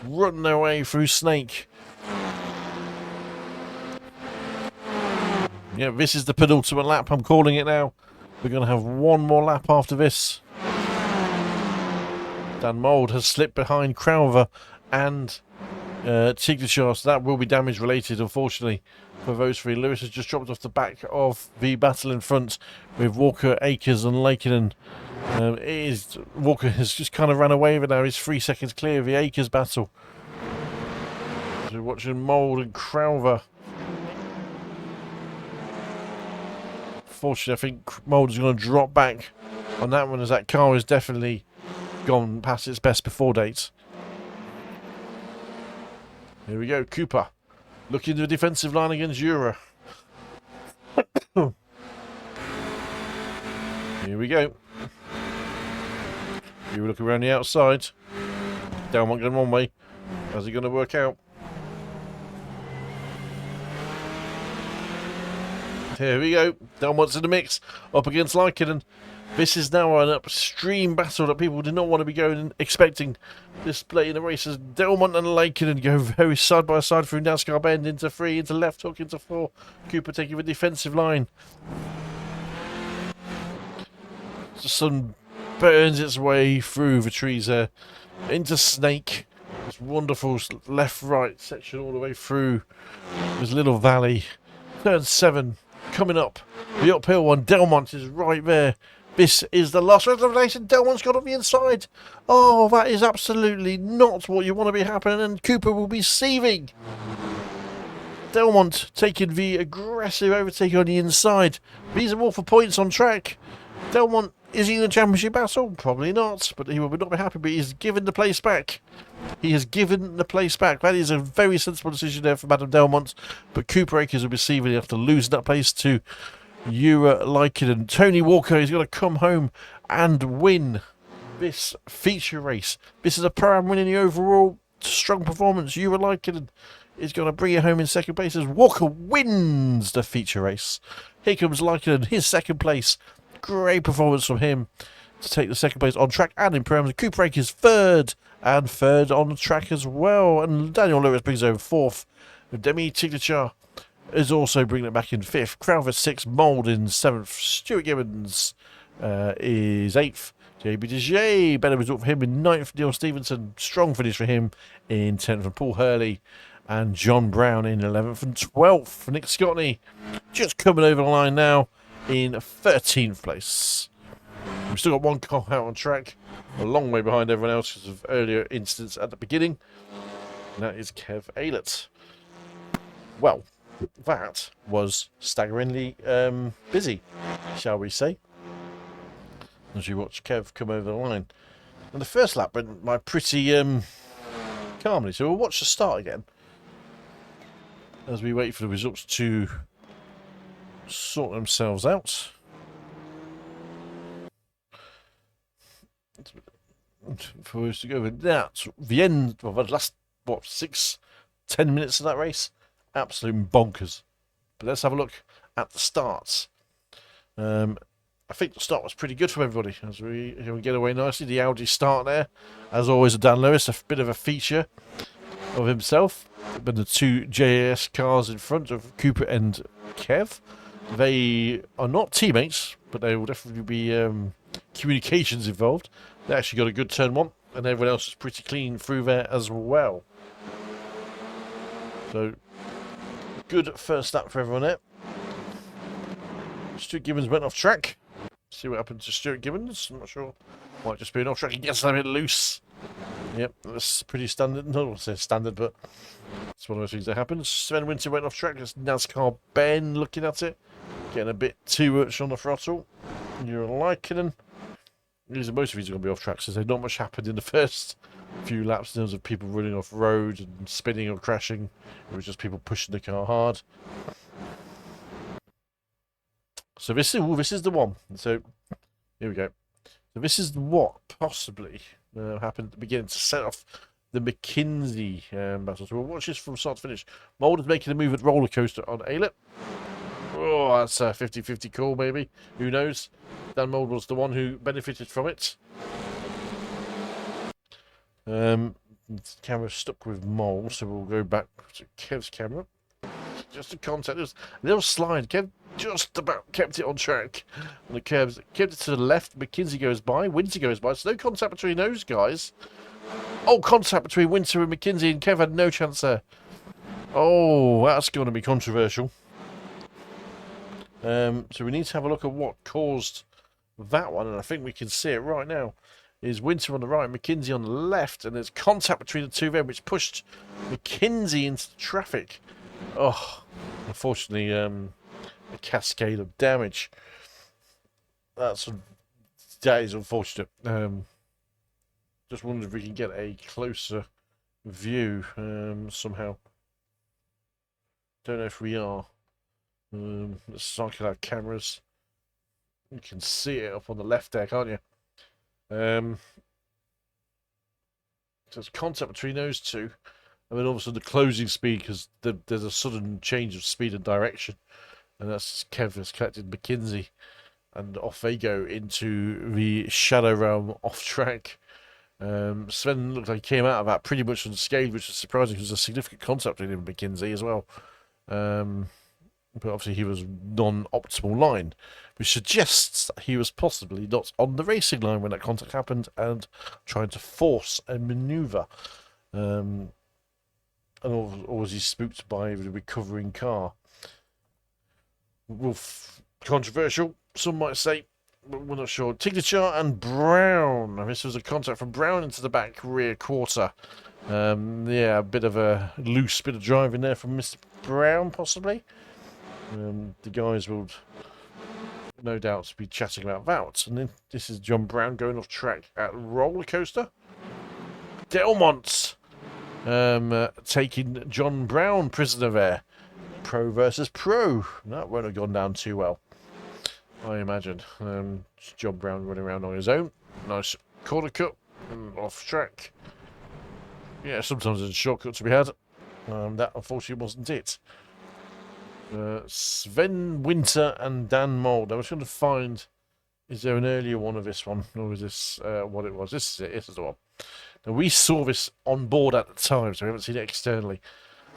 running their way through Snake. Yeah, this is the penultimate lap. I'm calling it now. We're going to have one more lap after this. Dan Mould has slipped behind Crowther and Tiglichat, so that will be damage related, unfortunately, for those three. Lewis has just dropped off the back of the battle in front with Walker, Akers, and Lakenin. Walker has just kind of ran away with it now. He's 3 seconds clear of the Akers battle. So we're watching Mould and Crowther. Fortunately, I think Mould is going to drop back on that one, as that car is definitely gone past its best before date. Here we go, Cooper looking to the defensive line against Jura. Here we go. You look around the outside. Delmont going one way. How's it going to work out? Here we go. Delmont's in the mix. Up against Likinen. This is now an upstream battle that people did not want to be going and expecting this late in the race, as Delmont and Likinen go very side by side through NASCAR bend into 3, into left hook, into 4. Cooper taking the defensive line. The sun burns its way through the trees there into Snake. This wonderful left-right section all the way through this little valley. Turn 7 coming up. The uphill one. Delmont is right there. This is the last race of the race, and Delmont's got on the inside. Oh, that is absolutely not what you want to be happening, and Cooper will be seething. Delmont taking the aggressive overtake on the inside. These are all for points on track. Delmont, is he in the championship battle? Probably not, but he will not be happy, but he's given the place back. He has given the place back. That is a very sensible decision there for Madame Delmont, but Cooper Akers will be seething after losing that place to Jura Likinen. Tony Walker is going to come home and win this feature race. This is a Pro-Am win in the overall. Strong performance. Jura Likinen is going to bring it home in second place as Walker wins the feature race. Here comes Likinen, his second place. Great performance from him to take the second place on track and in Pro-Am. Cooper Akers third, and third on the track as well. And Daniel Lewis brings home fourth. Demi Tiglichat is also bringing it back in 5th. Crowther 6th, Mould in 7th. Stuart Gibbons is 8th. JB Dejay, better result for him in 9th. Neil Stevenson, strong finish for him in 10th. And Paul Hurley and John Brown in 11th and 12th. Nick Scottney just coming over the line now in 13th place. We've still got one car out on track, a long way behind everyone else because of earlier incidents at the beginning. And that is Kev Aylett. Well, that was staggeringly busy, shall we say, as you watch Kev come over the line. And the first lap went by pretty calmly, so we'll watch the start again as we wait for the results to sort themselves out. For us to go with that, the end of the last, 6-10 minutes of that race, absolute bonkers. But let's have a look at the starts. I think the start was pretty good for everybody as we get away nicely. The Audi start there, as always, Dan Lewis, a bit of a feature of himself. But the two JAS cars in front of Cooper and Kev, they are not teammates, but there will definitely be communications involved. They actually got a good turn 1, and everyone else is pretty clean through there as well. So, good first lap for everyone there. Stuart Gibbons went off track. See what happened to Stuart Gibbons. I'm not sure. Might just be an off track. He gets a bit loose. Yep, that's pretty standard. No, I won't say standard, but it's one of those things that happens. Sven Winter went off track. That's NASCAR Ben looking at it. Getting a bit too much on the throttle. You're liking them. Most of these are going to be off track, so there's not much happened in the first few laps in terms of people running off road and spinning or crashing. It was just people pushing the car hard. So this is the one. So here we go. So this is what possibly happened at the beginning to set off the McKinsey battle. So we'll watch this from start to finish. Mould is making a move at roller coaster on Aylett. Oh, that's a 50-50 call, maybe. Who knows? Dan Mould was the one who benefited from it. The camera's stuck with Mould, so we'll go back to Kev's camera. Just a contact. There's a little slide. Kev just about kept it on track on the curves. Kept it to the left. McKinsey goes by. Winter goes by. So no contact between those guys. Oh, contact between Winter and McKinsey, and Kev had no chance there. Oh, that's going to be controversial. So we need to have a look at what caused that one, and I think we can see it right now. Is Winter on the right, McKinsey on the left, and there's contact between the two of them, which pushed McKinsey into the traffic. Oh, unfortunately, a cascade of damage. That is unfortunate. Just wondered if we can get a closer view somehow. Don't know if we are. Let's cycle our cameras. You can see it up on the left there, can't you? So it's contact between those two. And then all of a sudden the closing speed, because there's a sudden change of speed and direction. And that's Kev has collected McKinsey. And off they go into the Shadow Realm off track. Sven looked like he came out of that pretty much unscathed, which was surprising because there's a significant contact between him and McKinsey as well. But obviously he was non-optimal line, which suggests that he was possibly not on the racing line when that contact happened and trying to force a manoeuvre. And or was he spooked by the recovering car? Wolf, controversial, some might say, but we're not sure. Signature and Brown. This was a contact from Brown into the back rear quarter. Yeah, a bit of a loose bit of driving there from Mr. Brown, possibly. The guys will no doubt be chatting about that. And then this is John Brown going off track at roller coaster. Delmont taking John Brown prisoner there. Pro versus pro. That won't have gone down too well, I imagine. John Brown running around on his own. Nice corner cut and off track. Yeah, sometimes there's a shortcut to be had. That unfortunately wasn't it. Sven Winter and Dan Mould. I was going to find, is there an earlier one of this one? Or is this what it was? This is it. This is the one. Now, we saw this on board at the time, so we haven't seen it externally.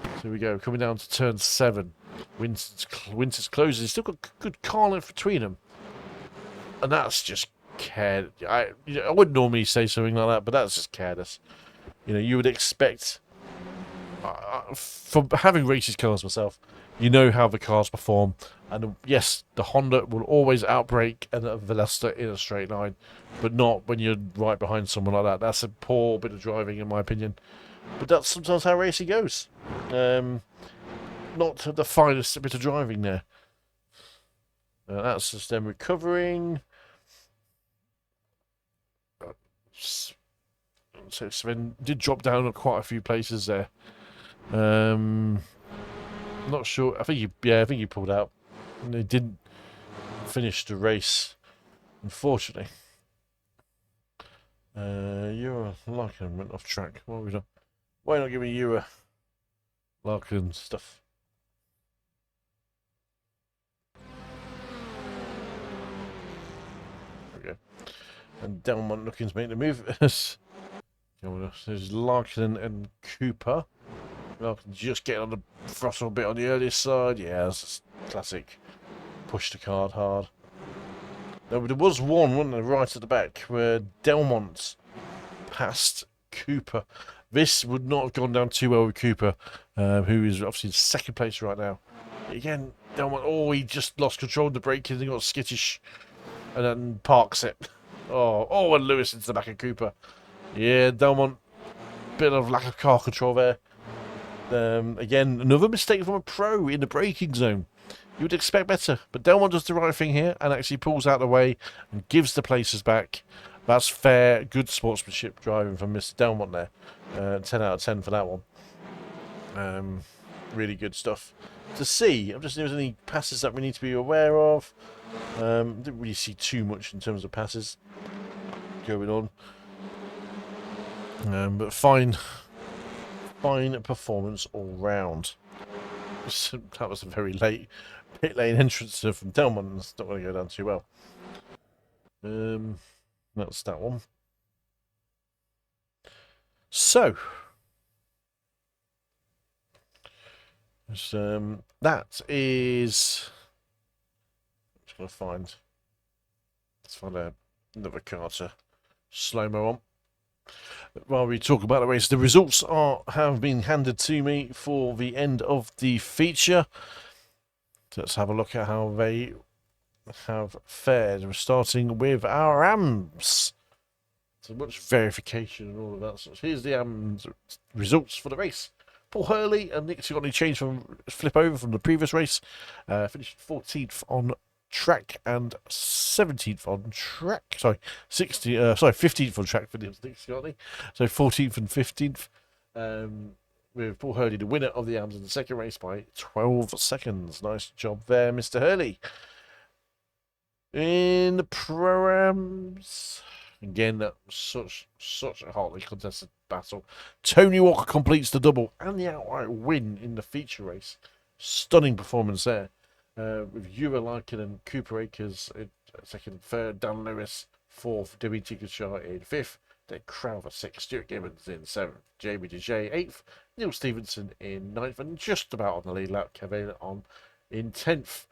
So here we go, coming down to turn 7. Winter's closing. He's still got good car length between them. And that's just careless. I wouldn't normally say something like that, but that's just careless. You know, you would expect, from having races cars myself, you know how the cars perform. And yes, the Honda will always outbrake a Veloster in a straight line, but not when you're right behind someone like that. That's a poor bit of driving, in my opinion. But that's sometimes how racing goes. Not the finest bit of driving there. That's just them recovering. So Sven did drop down at quite a few places there. Not sure. I think he pulled out. And they didn't finish the race, unfortunately. You're Larkin went off track. What have we done? Why not give me you Larkin stuff? There we go. And Delmont looking to make the move. There's Larkin and Cooper. Larkin just getting on the throttle a bit on the earlier side. Yeah, that's classic. Push the card hard. There was one, wasn't there, right at the back, where Delmont passed Cooper. This would not have gone down too well with Cooper, who is obviously in second place right now. Again, Delmont, he just lost control of the braking and got skittish. And then parks it. And Lewis into the back of Cooper. Yeah, Delmont, bit of lack of car control there. Again, another mistake from a pro in the braking zone. You would expect better, but Delmont does the right thing here and actually pulls out the way and gives the places back. That's fair, good sportsmanship driving from Mr. Delmont there. 10 out of 10 for that one. Really good stuff to see. I'm just if there's any passes that we need to be aware of. Didn't really see too much in terms of passes going on. But fine performance all round. That was a very late pit lane entrance from Delmont. It's not going to go down too well. That's that one. So, that is Just gonna find. Let's find another car to slow-mo on. While we talk about the race, the results have been handed to me for the end of the feature. Let's have a look at how they have fared. We're starting with our AMS. So much verification and all of that. So here's the AMS results for the race. Paul Hurley and Nick Scottney changed from flip over from the previous race. Finished 14th on track and 17th on track. Sorry, 15th on track for Nick Scottney. So 14th and 15th. With Paul Hurley the winner of the AMS in the second race by 12 seconds. Nice job there, Mr. Hurley. In the Pro-Ams, again, that was such a hotly contested battle. Tony Walker completes the double and the outright win in the feature race. Stunning performance there. With Ewan Larkin and Cooper Akers in second, third, Dan Lewis fourth, Debbie Ticketshaw in fifth, Dick Crowther sixth, Stuart Gibbons in seventh, Jamie DJ eighth, Neil Stevenson in ninth, and just about on the lead lap, Kevin on in 10th,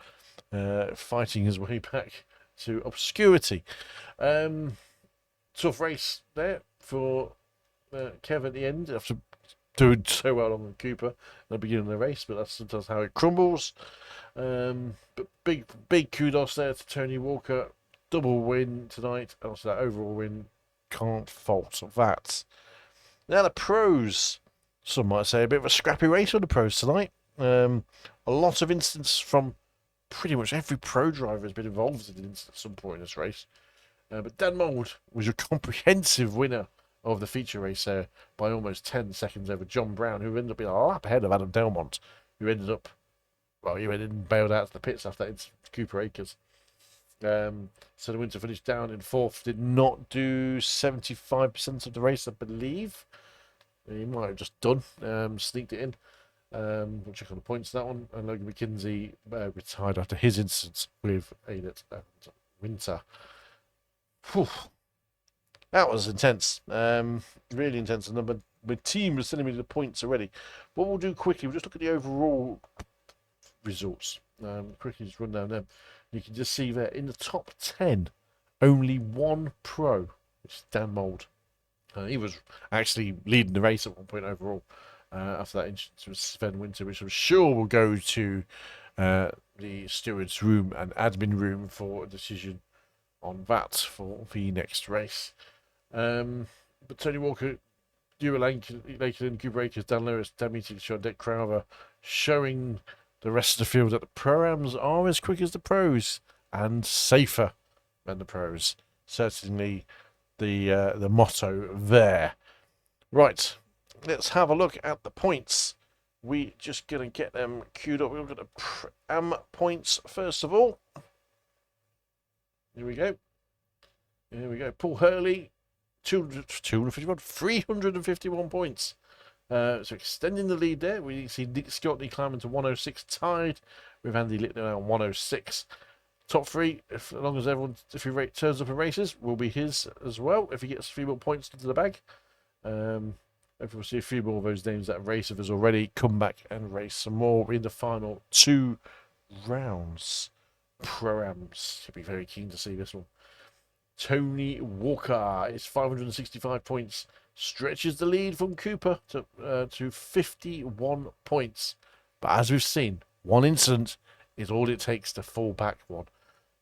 fighting his way back to obscurity. Tough race there for Kev at the end after doing so well on Cooper at the beginning of the race, but that's sometimes how it crumbles. But big kudos there to Tony Walker. Double win tonight, and also that overall win. Can't fault that. Now the pros. Some might say a bit of a scrappy race on the pros tonight. A lot of incidents from pretty much every pro driver has been involved in an incident at some point in this race. But Dan Mould was a comprehensive winner of the feature race there by almost 10 seconds over John Brown, who ended up being a lap ahead of Adam Delmont, who ended up, well, he went in and bailed out to the pits after that into Cooper Akers. So the Winter finished down in fourth, did not do 75% of the race, I believe. He might have just done, sneaked it in. We'll check on the points on that one. And Logan McKenzie retired after his incident with Aidit and Winter. Whew. That was intense. Really intense. And my team was sending me the points already. What we'll do quickly, we'll just look at the overall results. Quickly just run down them. You can just see there in the top 10, only one pro, which is Dan Mould. He was actually leading the race at one point overall. After that incident with Sven Winter, which I'm sure will go to the steward's room and admin room for a decision on that for the next race. But Tony Walker, Ewan Larkin, Cooper Akers, Dan Lewis, Demi Ticketshaw, Dick Crowther, showing the rest of the field that the Pro-Ams are as quick as the pros and safer than the pros. Certainly the motto there. Right, let's have a look at the points. We just going to get them queued up. We'll look at the Pro-Am points first of all. Here we go. Here we go. Paul Hurley, 351 points. So extending the lead there. We see Nick Scottney climbing to 106, tied with Andy Littner on 106. Top three, as long as if he turns up in races, will be his as well. If he gets a few more points into the bag. Hopefully we'll see a few more of those names that race have already come back and race some more in the final 2 rounds. Pro-Ams. Should be very keen to see this one. Tony Walker is 565 points. Stretches the lead from Cooper to 51 points. But as we've seen, one incident is all it takes to fall back one.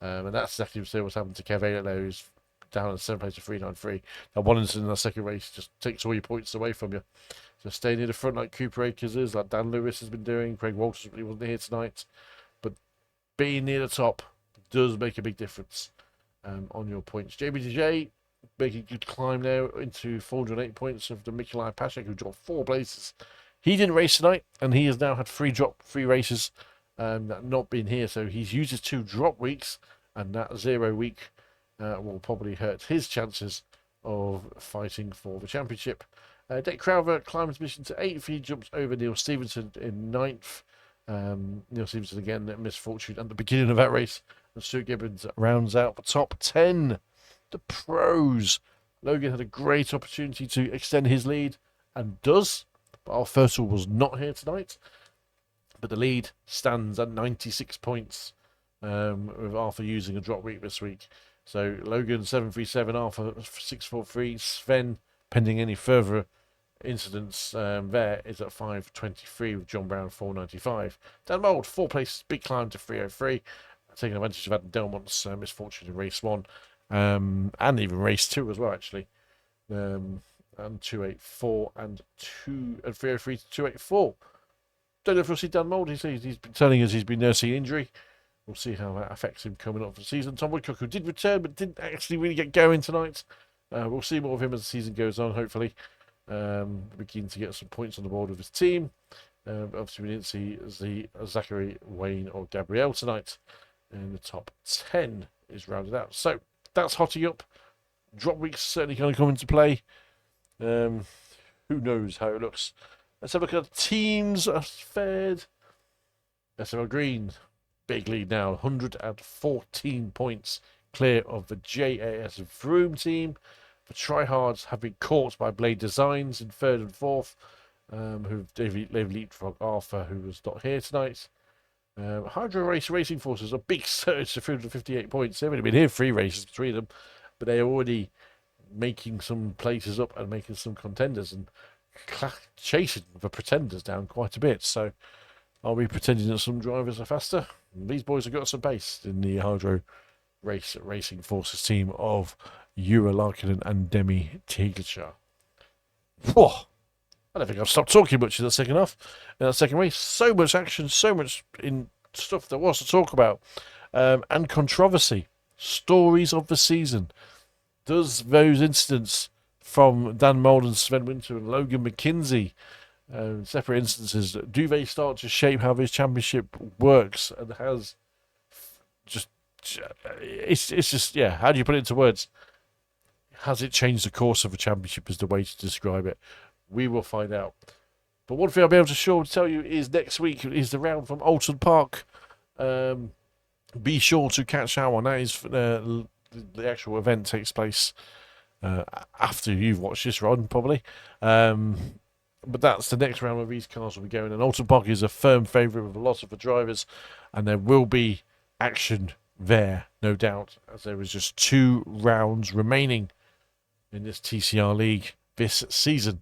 And that's exactly what's happened to Kev Aylett, who's down in 7th place to 393. That one incident in the second race just takes all your points away from you. So stay near the front like Cooper Akers is, like Dan Lewis has been doing. Craig Walters really wasn't here tonight. But being near the top does make a big difference on your points. JBTJ making a good climb now into 408 points of the Mikolai Pashek, who dropped 4 places. He didn't race tonight, and he has now had 3 races that not been here. So he's used his 2 drop weeks, and that 0 week will probably hurt his chances of fighting for the championship. Dick Crowther climbs mission to 8th. He jumps over Neil Stevenson in 9th. Neil Stevenson again misfortune at the beginning of that race. And Stuart Gibbons rounds out the top 10. The pros. Logan had a great opportunity to extend his lead and does. But our Fertile was not here tonight. But the lead stands at 96 points with Arthur using a drop week this week. So Logan 737, Arthur 643, Sven, pending any further incidents there, is at 523 with John Brown 495. Dan Mould, 4 places, big climb to 303, taking advantage of Adam Delmont's misfortune in race 1, and even race 2 as well, actually. And 284 and 303 to 284. Don't know if we'll see Dan Mould. He's been telling us he's been nursing injury. We'll see how that affects him coming up for the season. Tom Woodcock, who did return but didn't actually really get going tonight. We'll see more of him as the season goes on, hopefully. Begin to get some points on the board with his team. Obviously, we didn't see Zachary, Wayne, or Gabrielle tonight. And the top 10 is rounded out. So that's hotting up. Drop week's certainly going to come into play. Who knows how it looks? Let's have a look at the teams fared. SRL Green, big lead now, 114 points clear of the JAS Vroom team. The tryhards have been caught by Blade Designs in 3rd and 4th, they've leapfrogged Arthur, who was not here tonight. Hydro Race Racing Forces, a big surge to 358 points. They've only been here 3 races between them, but they're already making some places up and making some contenders and chasing the pretenders down quite a bit. So are we pretending that some drivers are faster? These boys have got some pace in the Hydro Race Racing Forces team of Eura Larkinen and Demi Tiglishaw. Whoa! I don't think I've stopped talking much in the second half. In that second race, so much action, so much in stuff there was to talk about, and controversy, stories of the season. Does those incidents from Dan Mould and Sven Winter and Logan McKinsey, separate instances, do they start to shape how this championship works and has just, it's just, yeah, how do you put it into words? Has it changed the course of the championship is the way to describe it. We will find out. But one thing I'll be able to tell you is next week is the round from Alton Park. Be sure to catch that one. That is the actual event takes place after you've watched this run, probably. But that's the next round where these cars will be going. And Alton Park is a firm favourite with a lot of the drivers. And there will be action there, no doubt, as there is just 2 rounds remaining in this TCR League this season.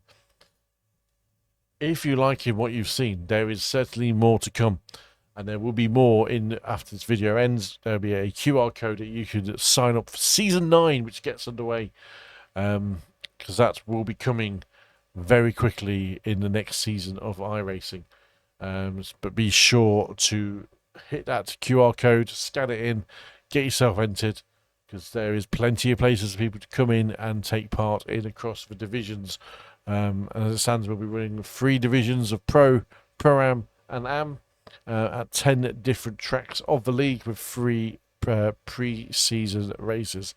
If you like what you've seen, there is certainly more to come. And there will be more in after this video ends. There'll be a QR code that you could sign up for Season 9, which gets underway. Because that will be coming very quickly in the next season of iRacing. But be sure to hit that QR code, scan it in, get yourself entered, because there is plenty of places for people to come in and take part in across the divisions. And as it stands, we'll be running 3 divisions of Pro, Pro-Am, and Am at 10 different tracks of the league with 3 pre-season races.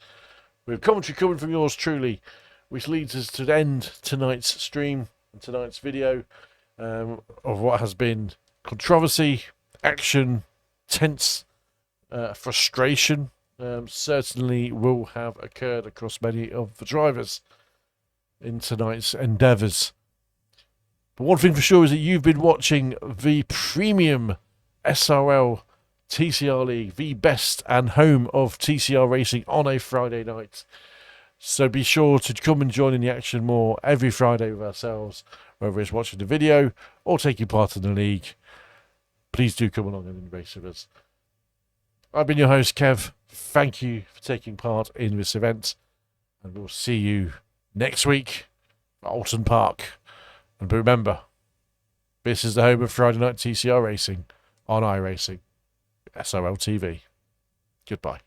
With commentary coming from yours truly, which leads us to end tonight's stream and tonight's video of what has been controversy, action, tense, frustration. Certainly will have occurred across many of the drivers in tonight's endeavours. But one thing for sure is that you've been watching the premium SRL TCR League, the best and home of TCR racing on a Friday night. So be sure to come and join in the action more every Friday with ourselves, whether it's watching the video or taking part in the league. Please do come along and race with us. I've been your host, Kev. Thank you for taking part in this event, and we'll see you next week at Alton Park. And remember, this is the home of Friday Night TCR Racing on iRacing, SRLTV. Goodbye.